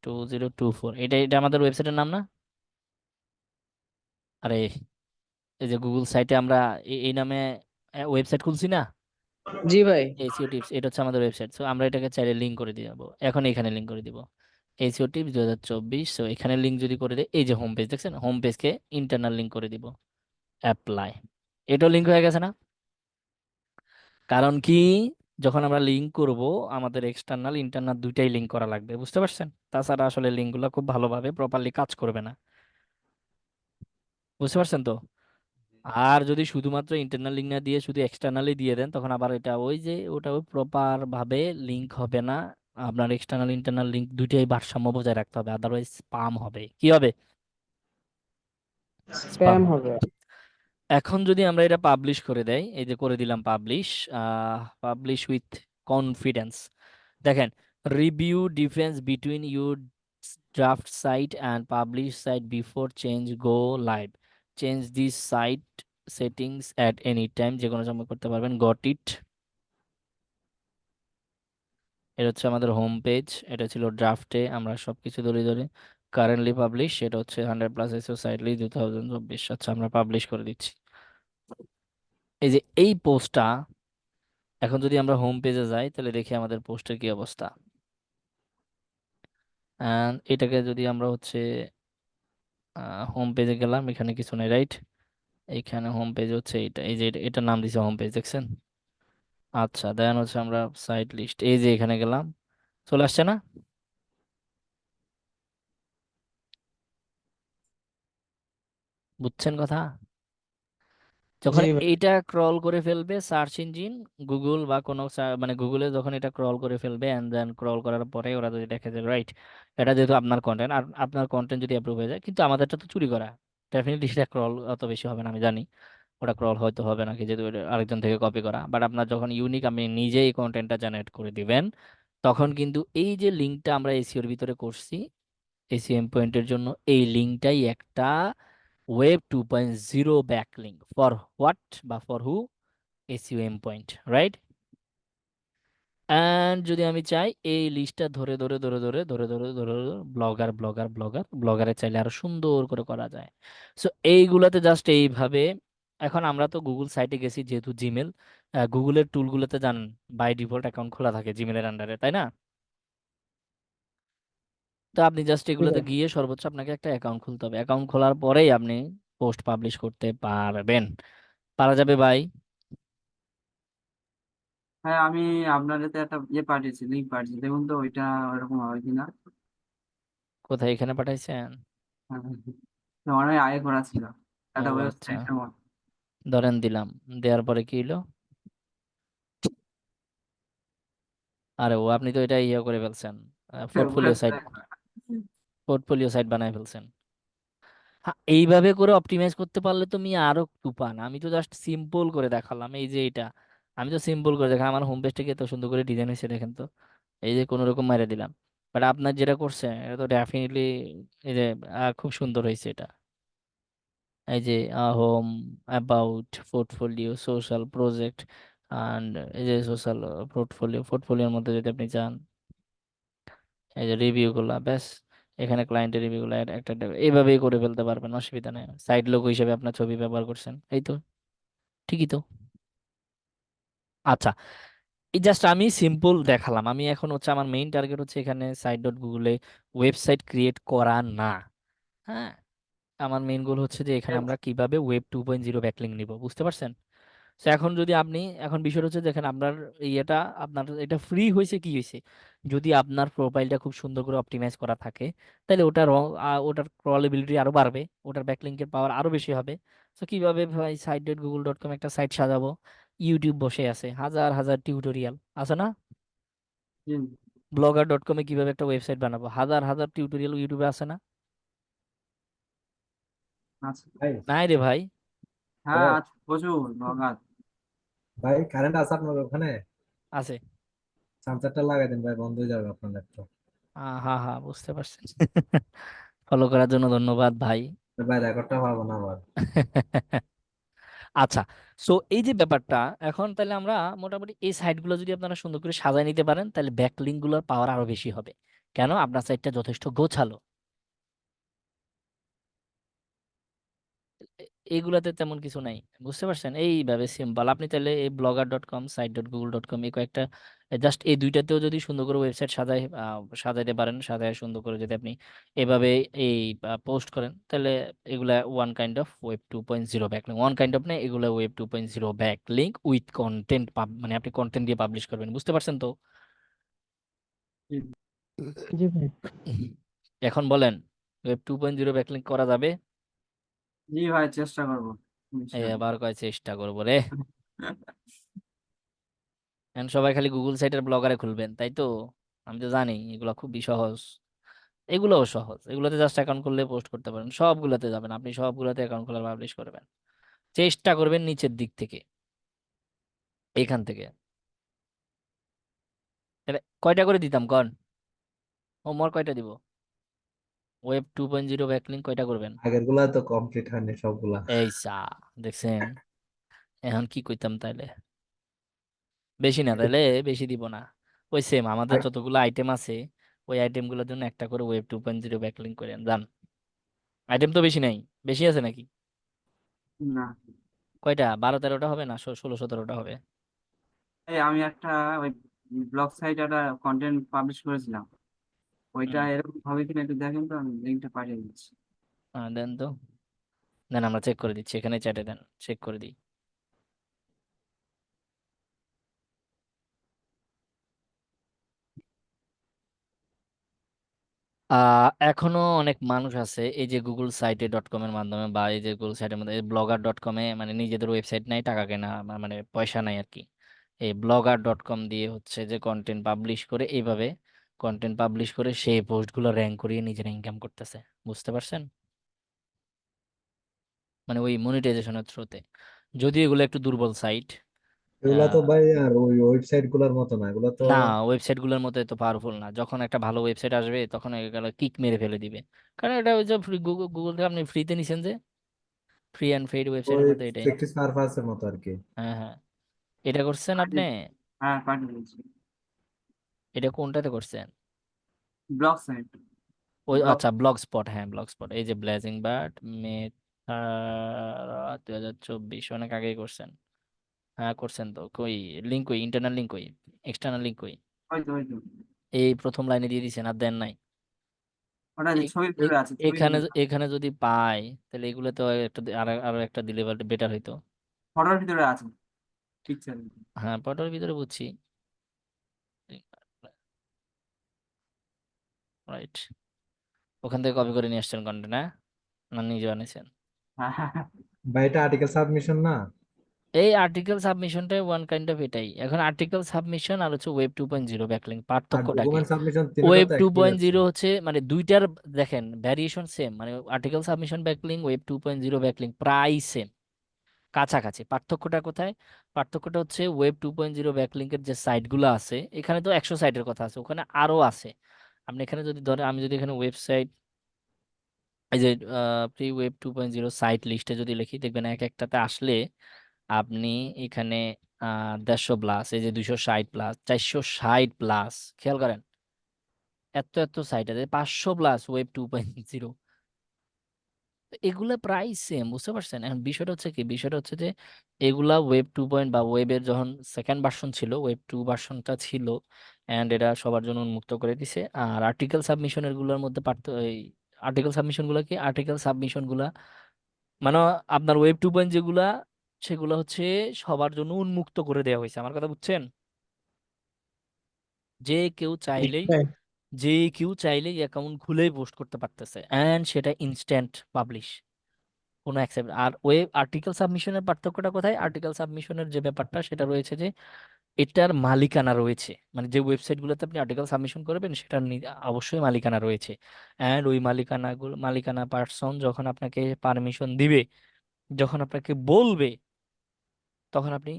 2024, এটা এটা আমাদের ওয়েবসাইটের নাম না? আরে এই যে গুগল সাইটে আমরা এই নামে ওয়েবসাইট খুলছি না, জি ভাই। এসইও টিপস, এটা হচ্ছে আমাদের ওয়েবসাইট। সো আমরা এটাকে চাইলে লিঙ্ক করে দিয়ে যাবো, এখন এখানে লিঙ্ক করে দিব এসইও টিপস 2024। সো এখানে লিঙ্ক যদি করে দেয়, এই যে হোম পেজ দেখছেন, হোম পেজকে ইন্টারনাল লিঙ্ক করে দিব, অ্যাপ্লাই, এটাও লিঙ্ক হয়ে গেছে না? কারণ কি, যখন আমরা লিঙ্ক করব আমাদের এক্সটার্নাল ইন্টারনাল দুইটাই লিঙ্ক করা লাগবে, বুঝতে পারছেন? তাছাড়া আসলে লিঙ্কগুলো খুব ভালোভাবে প্রপারলি কাজ করবে না, বুঝতে পারছেন তো? আর যদি শুধুমাত্র ইন্টারনাল লিঙ্ক না দিয়ে শুধু এক্সটার্নালি দিয়ে দেন, তখন আবার এটা ওই যে ওটা প্রপার ভাবে লিঙ্ক হবে না। আপনার এক্সটার্নাল ইন্টারনাল লিঙ্ক দুইটাই ভারসাম্য বজায় রাখতে হবে, আদারওয়াইজ স্পাম হবে। কি হবে? স্পাম স্প্যাম হবে। হবে। এখন যদি আমরা এটা পাবলিশ করে দেই, এই যে করে দিলাম পাবলিশ, পাবলিশ উইথ কনফিডেন্স, দেখেন, review difference between your draft site and publish site before change go live, change this site settings at any time, যে কোনো সময় করতে পারবেন, গট ইট। এটা হচ্ছে আমাদের হোম পেজ, এটা ছিল ড্রাফটে, আমরা সবকিছু ধরে ধরে কারেন্টলি পাবলিশ, এটা হচ্ছে 100+ এসও সাইটলি 2024। আচ্ছা আমরা পাবলিশ করে দিচ্ছি। এই যে এই পোস্টটা, এখন যদি আমরা হোম পেজে যাই তাহলে দেখি আমাদের পোস্টের কি অবস্থা। অ্যান্ড এটাকে যদি আমরা হচ্ছে হোম পেজে গেলাম, এখানে কিছু নেই, রাইট? এইখানে হোম পেজ হচ্ছে এটা, এই যে এটা নাম দিছে হোম পেজ, দেখছেন? আচ্ছা দেন হচ্ছে আমরা সাইট লিস্ট, এই যে এখানে গেলাম, চলে আসছে না? বুঝছেন কথা? যখন জি ভাই। এইটা ক্রল করে ফেলবে সার্চ ইঞ্জিন, গুগল বা কোনো মানে গুগলে যখন এটা ক্রল করে ফেলবে, এন্ড দেন ক্রল করার পরে ওরা যদি দেখে যে রাইট, এটা যেহেতু আপনার কন্টেন্ট, আর আপনার কন্টেন্ট যদি অ্যাপ্রুভ হয়ে যায়, কিন্তু আমাদেরটা তো চুরি করা, ডেফিনেটলি সেটা ক্রল অত বেশি হবে না, আমি জানি ওটা ক্রল হয়তো হবে না, কি যেহেতু এটা আরেকজন থেকে কপি করা, বাট আপনার যখন ইউনিক আপনি নিজেই কন্টেন্টটা জেনারেট করে দিবেন, তখন কিন্তু এই যে লিঙ্কটা আমরা এসইওর ভিতরে করছি এসিএম পয়েন্টের জন্য, এই লিঙ্কটাই একটা ওয়েব 2.0 ব্যাকলিঙ্ক ফর হোয়াট বা for who, SEM point, right? And যদি আমি চাই এই লিস্টটা ধরে ব্লগারে চাইলে আরো সুন্দর করে করা যায়। সো এইগুলাতে জাস্ট এইভাবে এখন আমরা তো গুগল সাইটে গেছি যেহেতু জিমেল, গুগলের টুলগুলোতে জানেন বাই ডিফল্ট অ্যাকাউন্ট খোলা থাকে জিমেলের আন্ডারে, তাই না? তো আপনি জাস্ট জি এগুলোতে ভাই। গিয়ে সর্বোচ্চ আপনাকে একটা অ্যাকাউন্ট খুলতে হবে, অ্যাকাউন্ট খোলার পরেই আপনি পোস্ট পাবলিশ করতে পারবেন। পারা যাবে ভাই? হ্যাঁ, আমি আপনার তো একটা ইয়ে পাঠিয়েছি, লিঙ্ক পাঠিয়েছি, দেখুন তো ওইটা ওরকম হবে কিনা। কোথায়, এখানে পাঠাইছেন? হ্যাঁ, তো অনেক আগে করা ছিল ও একটা আচ্ছা, ওয়েবসাইটের মতো। ধরেন দিলাম, দেওয়ার পরে কি হলো? আরে ও, আপনি তো এটা ইয়ে করে ফেলছেন, portfolio site, website. Portfolio site বানায় ফেলছেন। হ্যাঁ, এইভাবে করে অপটিমাইজ করতে পারলে তুমি আরো টুপান। আমি তো জাস্ট সিম্পল করে দেখালাম, এই যে এটা আমি তো সিম্পল করে দেখালাম, আমার হোম পেজটাকে এত সুন্দর করে ডিজাইন হয়েছে দেখেন তো, এই যে কোনো রকম মেরে দিলাম। বাট আপনার যেটা করছে এটা তো ডেফিনেটলি এই যে খুব সুন্দর হয়েছে এটা। এই যে home, about, portfolio, social, project, and এই যে সোশ্যাল পোর্টফোলিওর মধ্যে যদি আপনি চান, এই যে রিভিউ গুলা, ব্যাস এখানে ক্লায়েন্টের রিভিউ গুলা একটা একটা এইভাবেই করে ফেলতে পারবেন, অসুবিধা নেই। সাইড লোগো হিসেবে আপনার ছবি ব্যবহার করছেন, এই তো, ঠিকই তো। আচ্ছা, এই জাস্ট আমি সিম্পল দেখালাম। আমি এখন হচ্ছে আমার মেইন টার্গেট হচ্ছে এখানে সাইট ডট গুগলে ওয়েবসাইট ক্রিয়েট করা না। হ্যাঁ, আমার মেইন গোল হচ্ছে যে এখানে আমরা কিভাবে ওয়েব 2.0 ব্যাকলিং নিব, বুঝতে পারছেন? তো এখন যদি আপনি, এখন বিষয়টা হচ্ছে দেখেন আপনার ইয়েটা, আপনার এটা ফ্রি হয়েছে কি হয়েছে, যদি আপনার প্রোফাইলটা খুব সুন্দর করে অপটিমাইজ করা থাকে, তাহলে ওটার ক্রলেবিলিটি আরো বাড়বে, ওটার ব্যাকলিংকের পাওয়ার আরো বেশি হবে। তো কিভাবে ভাই site.google.com একটা সাইট সাজাবো? ইউটিউব বসে আছে, হাজার হাজার টিউটোরিয়াল আছে না? জি, blogger.com-এ কিভাবে একটা ওয়েবসাইট বানাবো, হাজার হাজার টিউটোরিয়াল ইউটিউবে আছে না? আচ্ছা। ভাই নাই রে ভাই। হ্যাঁ, হ্যালো, আচ্ছা, প্রচুর বগাত। ভাই কারেন্ট আছে আপনার ওখানে? আছে। চার্জারটা লাগাই দেন ভাই, বন্ধ হয়ে যাবে আপনার ল্যাপটপ। হ্যাঁ হ্যাঁ, বুঝতে পারছেন। ফলো করার জন্য ধন্যবাদ ভাই। ভাই রেকর্ডটা পাবো না আবার। আচ্ছা, সো এই যে ব্যাপারটা, এখন তাহলে আমরা মোটামুটি এই সাইটগুলো যদি আপনারা সুন্দর করে সাজায় নিতে পারেন, তাহলে ব্যাকলিংক গুলোর পাওয়ার আরো বেশি হবে। কেন? আপনার সাইটটা যথেষ্ট গোছালো। এইগুলাতে তেমন কিছু নাই, বুঝতে পারছেন? এইভাবে সিম্পল আপনি তাহলে এই blogger.com, site.google.com, এই কয়েকটা, জাস্ট এই দুইটাতেও যদি সুন্দর করে ওয়েবসাইট সাজাইতে পারেন, সাজায় সুন্দর করে যদি আপনি এভাবে এই পোস্ট করেন, তাহলে এগুলা one kind of web 2.0 backlink, one kind of না, এগুলা ওয়েব 2.0 ব্যাকলিং উইথ কন্টেন্ট, মানে আপনি কন্টেন্ট দিয়ে পাবলিশ করবেন, বুঝতে পারছেন তো? জি, জি ভাই। এখন বলেন, ওয়েব 2.0 ব্যাকলিং করা যাবে? জি ভাই, চেষ্টা করবো ইনশাআল্লাহ। এবার কয় চেষ্টা করবো রে। এখন সবাই খালি গুগল সাইটের ব্লগারে খুলবেন, তাই তো? আমি তো জানি এগুলো খুবই সহজ। এগুলোও সহজ, এগুলোতে জাস্ট অ্যাকাউন্ট করলে পোস্ট করতে পারেন, সবগুলোতে যাবেন আপনি, সবগুলোতে অ্যাকাউন্ট খোলা পাবলিশ করবেন। চেষ্টা করবেন নিচের দিক থেকে, এইখান থেকে। তাহলে কয়টা করে দিতাম কন? হোমওয়ার্ক কয়টা দিব? ওয়েব 2.0 ব্যাকলিং কয়টা করবেন? আগের গুলা তো কমপ্লিট হয়নি সবগুলা। এই সা, দেখছেন? এখন কি কইতাম তাইলে? বেশি না তাইলে, বেশি দিব না। ওই সেম আমাদের ভাই যতগুলো আইটেম আছে, ওই আইটেমগুলোর জন্য একটা করে ওয়েব 2.0 ব্যাকলিং করেন যান। আইটেম তো বেশি নাই, বেশি আছে নাকি? না, কয়টা, 12-13টা হবে না, 16-17টা হবে? এই আমি একটা ওই ব্লগ সাইট একটা কন্টেন্ট পাবলিশ করেছিলাম, ওইটা হুম, এরকম হবে কিনা একটু দেখেন তো, আমি লিঙ্কটা পাঠিয়ে দিচ্ছি। দেন তো, দেন আমরা চেক করে দিচ্ছি, এখানে চ্যাটে দেন, চেক করে দিই। এখনো অনেক মানুষ আছে এই যে গুগল সাইটে.com এর মাধ্যমে, বা এই যে গুগল সাইটের মধ্যে blogger.com-এ, মানে নিজেদের ওয়েবসাইট নাই, টাকা কেনা মানে পয়সা নাই আর কি, এই blogger.com দিয়ে হচ্ছে যে কন্টেন্ট পাবলিশ করে, এইভাবে কন্টেন্ট পাবলিশ করে সেই পোস্টগুলো র্যাঙ্ক করিয়ে নিজেরা ইনকাম করতেছে, বুঝতে পারছেন? মানে ওই মনিটাইজেশনের থ্রুতে, যদি এগুলো একটু দুর্বল সাইট। এগুলা তো ভাই আর ওই ওয়েবসাইট গুলার মতো না, এগুলা তো। না, ওয়েবসাইট গুলোর মতো এত পাওয়ারফুল না। যখন একটা ভালো ওয়েবসাইট আসবে তখন এগুলো কিক মেরে ফেলে দিবে, কারণ এটা ওই যে গুগল গুগল থেকে আপনি ফ্রিতে নিছেন যে, ফ্রি অ্যান্ড পেইড ওয়েবসাইটের ওই মধ্যে এটাই। প্র্যাকটিস পারপাসের মতো আর কি। হ্যাঁ হ্যাঁ, এটা করছেন আপনি? পাঠিয়ে- হ্যাঁ, পাঠিয়ে দিচ্ছি। এটা কোনটাতে করছেন? Blog site. ওই ব্লগ। আচ্ছা, ব্লগ স্পট, হ্যাঁ ব্লগ স্পট, এই যে ব্লেজিং বার্ড 2024 অনেক আগেই করছেন। হ্যাঁ করছেন তো, কই লিঙ্ক কই, ইন্টারনাল লিঙ্ক কই, এক্সটার্নাল লিঙ্ক কই? ওই তো এই প্রথম লাইনে দিয়ে দিছেন আর দেন নাই? ওটা যে এ- ছবির এ- ভিতরে আছে, ছবির এখানে ভিতরে, এখানে যদি পাই তাহলে এগুলো তো একটা আরো একটা দিলে বেটার হইতো। ফটোর ভিতরে আছে, পিকচার। হ্যাঁ ফটোর ভিতরে বুঝছি। রাইট, ওখান থেকে কপি করে নিয়ে আসছেন কন্টেন্ট, হ্যাঁ? না নিজে বানিয়েছেন? বা এটা আর্টিকেল সাবমিশন না? এই আর্টিকেল সাবমিশনটা ওয়ান কাইন্ড অফ এটাই। এখন আর্টিকেল সাবমিশন আর হচ্ছে ওয়েব 2.0 ব্যাকলিং, আর পার্থক্যটা কি? ডকুমেন্ট সাবমিশন তিনটা ওয়েব তো টু একই পয়েন্ট আছে। জিরো হচ্ছে মানে দুইটার দেখেন ভ্যারিয়েশন সেম, মানে article submission backlink, web 2.0 backlink প্রায় সেম, কাছাকাছি। পার্থক্যটা কোথায়? পার্থক্যটা হচ্ছে ওয়েব 2.0 ব্যাকলিংকের যে সাইটগুলো আছে, এখানে তো 100 সাইটের কথা আছে, ওখানে আরো আছে। আপনি এখানে যদি ধরেন, আমি যদি এখানে ওয়েবসাইট, এই যে প্রি ওয়েব 2.0 সাইট লিস্টে যদি লিখি, দেখবেন এক একটাতে আসলে আপনি এখানে 150 প্লাস, এই যে 260 প্লাস, 460 প্লাস, খেয়াল করেন এত এত সাইট আছে, 500 প্লাস ওয়েব 2.0। এগুলা প্রায় সেম, বুঝতে পারছেন? এখন বিষয়টা হচ্ছে কি, বিষয়টা হচ্ছে যে এগুলা ওয়েব 2 বা ওয়েবের যখন সেকেন্ড ভার্সন ছিল, ওয়েব 2 ভার্সনটা ছিল, এন্ড এটা সবার জন্য উন্মুক্ত করে দিছে। আর আর্টিকেল সাবমিশনের গুলোর মধ্যে এই আর্টিকেল সাবমিশন গুলা কি, আর্টিকেল সাবমিশন গুলা মানে আপনার ওয়েব 2 যেগুলা, সেগুলো হচ্ছে সবার জন্য উন্মুক্ত করে দেওয়া হয়েছে, আমার কথা বুঝছেন? যে কেউ জি চাইলেই, ভাই। যে কেউ চাইলেই অ্যাকাউন্ট খুলেই পোস্ট করতে পারতেছে, এন্ড সেটা ইনস্ট্যান্ট পাবলিশ, কোনো অ্যাকসেপ্ট। আর ওয়েব আর্টিকেল সাবমিশনের পার্থক্যটা কোথায়? আর্টিকেল সাবমিশনের যে ব্যাপারটা সেটা রয়েছে যে এটার মালিকানা রয়েছে, মানে যে ওয়েবসাইটগুলোতে আপনি আর্টিকেল সাবমিশন করবেন সেটার অবশ্যই মালিকানা রয়েছে। অ্যান্ড ওই মালিকানা পার্সন যখন আপনাকে পারমিশন দিবে, যখন আপনাকে বলবে, তখন আপনি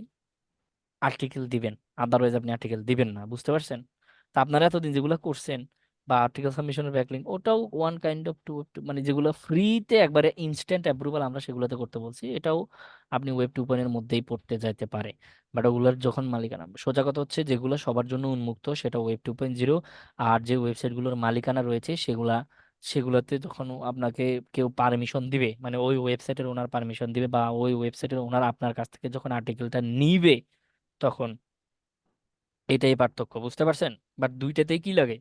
আর্টিকেল দিবেন, আদারওয়াইজ আপনি আর্টিকেল দিবেন না, বুঝতে পারছেন? তা আপনারা এতদিন যেগুলো করছেন বা আর্টিকেল সাবমিশনের ব্যাকলিং, ওটাও ওয়ান কাইন্ড অফ মানে যেগুলো ফ্রিতে একবারে ইনস্ট্যান্ট অ্যাপ্রুভাল আমরা সেগুলোতে করতে বলছি, এটাও আপনি ওয়েব 2.0 মধ্যেই পড়তে যাইতে পারে। বাট ওগুলোর যখন মালিকানা, সোজা কথা হচ্ছে যেগুলো সবার জন্য উন্মুক্ত সেটা ওয়েব 2.0। আর যে ওয়েবসাইটগুলোর মালিকানা রয়েছে সেগুলোতে যখন আপনাকে কেউ পারমিশন দিবে, মানে ওই ওয়েবসাইটের ওনার পারমিশন দিবে বা ওই ওয়েবসাইটের ওনার আপনার কাছ থেকে যখন আর্টিকেলটা নিবে, তখন এটাই পার্থক্য, বুঝতে পারছেন? বাট দুইটাতেই কি লাগে,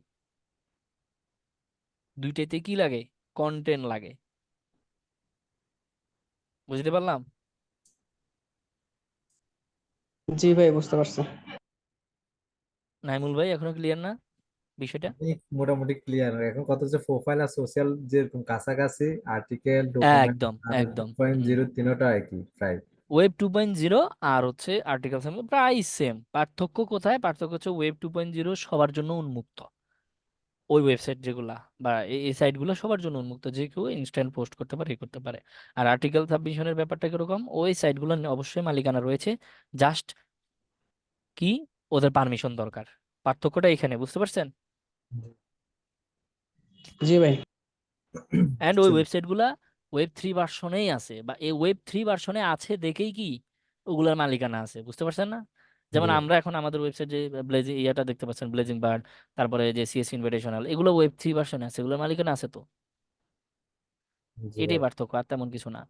দুইটাতেই কি লাগে? কন্টেন্ট লাগে, বুঝতে পারলাম? জি ভাই, বুঝতে পারছি। নাইমুল ভাই এখনো ক্লিয়ার না বিষয়টা? আমি মোটামুটি ক্লিয়ার। এখন কত হচ্ছে প্রোফাইল আর সোশ্যাল যেরকম কাছাকাছি, আর্টিকেল ডকুমেন্ট একদম আর টু একদম। পয়েন্ট জিরো তিনোটা একই প্রায়। ওয়েব 2.0 আর হচ্ছে আর্টিকেল প্রায় সেম, পার্থক্য কোথায়? পার্থক্য হচ্ছে ওয়েব 2.0 সবার জন্য উন্মুক্ত, ওই ওয়েবসাইট যেগুলা বা এই সাইটগুলো সবার জন্য উন্মুক্ত, যে কেউ ইনস্ট্যান্ট পোস্ট করতে পারে, করতে পারে। আর আর্টিকেল সাবমিশনের ব্যাপারটা কিরকম, ওই সাইটগুলো অবশ্যই মালিকানা রয়েছে, জাস্ট কি ওদের পারমিশন দরকার। পার্থক্যটা এখানে, বুঝতে পারছেন? জি ভাই। অ্যান্ড ওই ওয়েবসাইটগুলা ওয়েব 3 ভার্সনেই আছে, বা এই ওয়েব 3 ভার্সনে আছে দেখেই কি ওগুলার মালিকানা আছে, বুঝতে পারছেন না? জি যেমন আমরা এখন আমাদের ওয়েবসাইট যে ব্লেজিং ইয়াটা দেখতে পাচ্ছেন, ব্লেজিং বার্ড, তারপরে যে সিএস ইনভিটেশনাল, এগুলো ওয়েব 3 ভার্সনে আছে, এগুলোর মালিকানা আছে তো। জি এটাই ভাই। পার্থক্য, আর তেমন কিছু না।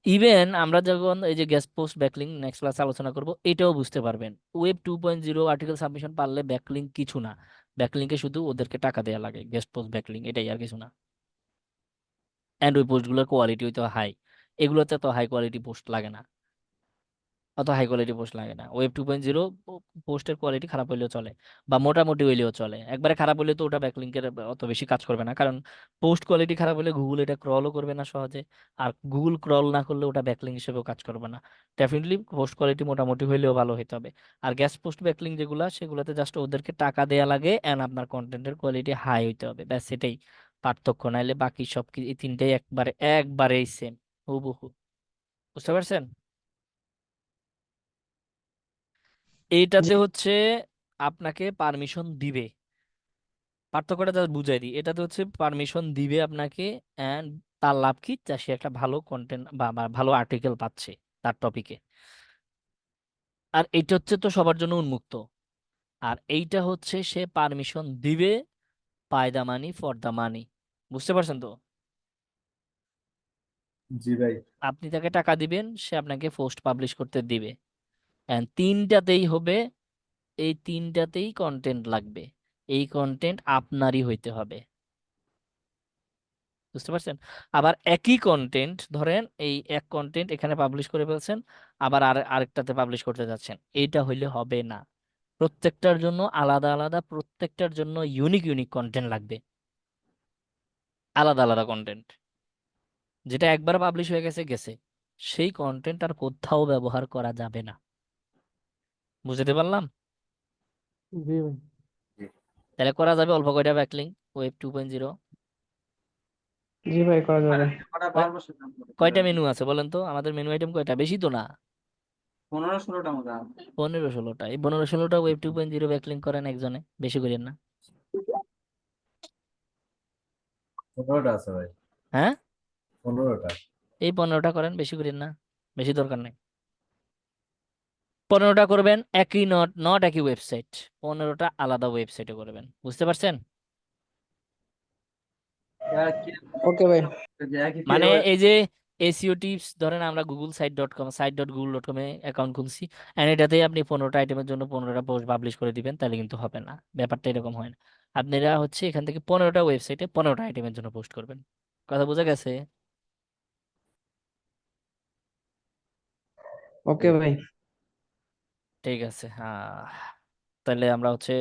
ইভেন আমরা যখন এই যে গেস্ট পোস্ট ব্যাকলিং নেক্সট ক্লাসে আলোচনা করব, এটাও বুঝতে পারবেন। ওয়েব 2.0 আর্টিকেল সাবমিশন পারলে ব্যাকলিং কিছু না, ব্যাকলিংকে শুধু ওদেরকে টাকা দেওয়া লাগে, গেস্ট পোস্ট ব্যাকলিং এটাই, আর কিছু না। অ্যান্ড ওই পোস্টগুলোর কোয়ালিটি তো হাই, এগুলোতে তো হাই কোয়ালিটি পোস্ট লাগে না, অত হাই কোয়ালিটি পোস্ট লাগে না। ওয়েব 2.0 পোস্টের কোয়ালিটি খারাপ হইলেও চলে, বা মোটামুটি হইলেও চলে, একবারে খারাপ হইলে তো ওটা ব্যাকলিংকের অত বেশি কাজ করবে না, কারণ পোস্ট কোয়ালিটি খারাপ হলে গুগল এটা ক্রলও করবে না সহজে। আর গুগল ক্রল না করলে ওটা ব্যাকলিং হিসেবেও কাজ করবে না। ডেফিনেটলি পোস্ট কোয়ালিটি মোটামুটি হইলেও ভালো হইতে হবে। আর গ্যাস পোস্ট ব্যাকলিং যেগুলা, সেগুলোতে জাস্ট ওদেরকে টাকা দেয়া লাগে, এন্ড আপনার কন্টেন্টের কোয়ালিটি হাই হইতে হবে, ব্যাস সেটাই পার্থক্য। নাইলে বাকি সব কি এই তিনটাই একবারে একবারেই সেম, হুবহু, বুঝতে পারছেন? জি এইটাতে হচ্ছে আপনাকে পারমিশন দিবে, পার্থক্যটা জাস্ট বুঝাই দিই, এটাতে হচ্ছে পারমিশন দিবে আপনাকে, এন্ড তার লাভ কি, তা সে একটা ভালো কন্টেন্ট বা ভালো আর্টিকেল পাচ্ছে তার টপিকে। আর এইটা হচ্ছে তো সবার জন্য উন্মুক্ত। আর এইটা হচ্ছে সে পারমিশন দিবে, পায় দা মানি ফর দা মানি, বুঝতে পারছেন তো? জি ভাই। আপনি তাকে টাকা দিবেন, সে আপনাকে পোস্ট পাবলিশ করতে দিবে। এন্ড তিনটাতেই হবে, এই তিনটাতেই কন্টেন্ট লাগবে, এই কন্টেন্ট আপনারই হইতে হবে। বুঝতে পারছেন? আবার একই কন্টেন্ট ধরেন এই এক কন্টেন্ট এখানে পাবলিশ করে ফেলছেন, আবার আরেকটাতে পাবলিশ করতে যাচ্ছেন, এইটা হইলে হবে না। প্রত্যেকটার জন্য আলাদা আলাদা, প্রত্যেকটার জন্য ইউনিক ইউনিক কন্টেন্ট লাগবে, আলাদা আলাদা কন্টেন্ট। যেটা একবার পাবলিশ হয়ে গেছে গেছে, সেই কন্টেন্ট আর কোথাও ব্যবহার করা যাবে না। বুঝতে পারলাম? জি ভাই। জি। তাহলে করা যাবে অল্প কয়টা ব্যাকলিংক ওয়েব 2.0? জি ভাই, করা যাবে। করা পারবো সেটা কয়টা মেনু আছে বলেন তো? আমাদের মেনু আইটেম কয়টা? বেশি তো না, 15-16টা মতো আছে। 15-16টা। এই 15-16টা ওয়েব 2.0 ব্যাকলিংক করেন একজনে, বেশি করেন না। 15টা আছে ভাই, হ্যাঁ, 15টা। এই 15টা করেন, বেশি করেন না, বেশি দরকার নেই। 15টা করবেন একই, নট নট একই ওয়েবসাইট, 15টা আলাদা ওয়েবসাইটে করবেন। বুঝতে পারছেন? এবার কি ওকে ভাই। যে একই মানে এই যে এসইও টিপস ধরেন, আমরা googlesite.com site.google.com এ অ্যাকাউন্ট খুলছি, এন্ড এটাতেই আপনি 15টা আইটেমের জন্য 15টা পোস্ট পাবলিশ করে দিবেন, তাহলে কিন্তু হবে না। ব্যাপারটা এরকম হয় না। আপনারা হচ্ছে এখান থেকে 15টা ওয়েবসাইটে 15টা আইটেমের জন্য পোস্ট করবেন। কথা বোঝা গেছে? ওকে ভাই। ঠিক আছে। তাহলে আমরা হচ্ছে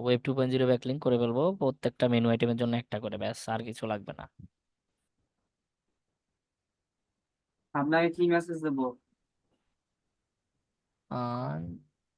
ওয়েব 2.0 ব্যাকলিংক করে ফেলবো, প্রত্যেকটা মেনু আইটেমের জন্য একটা করে, ব্যাস আর কিছু লাগবে না। আপনাকে কি মেসেজ দেবো? আহ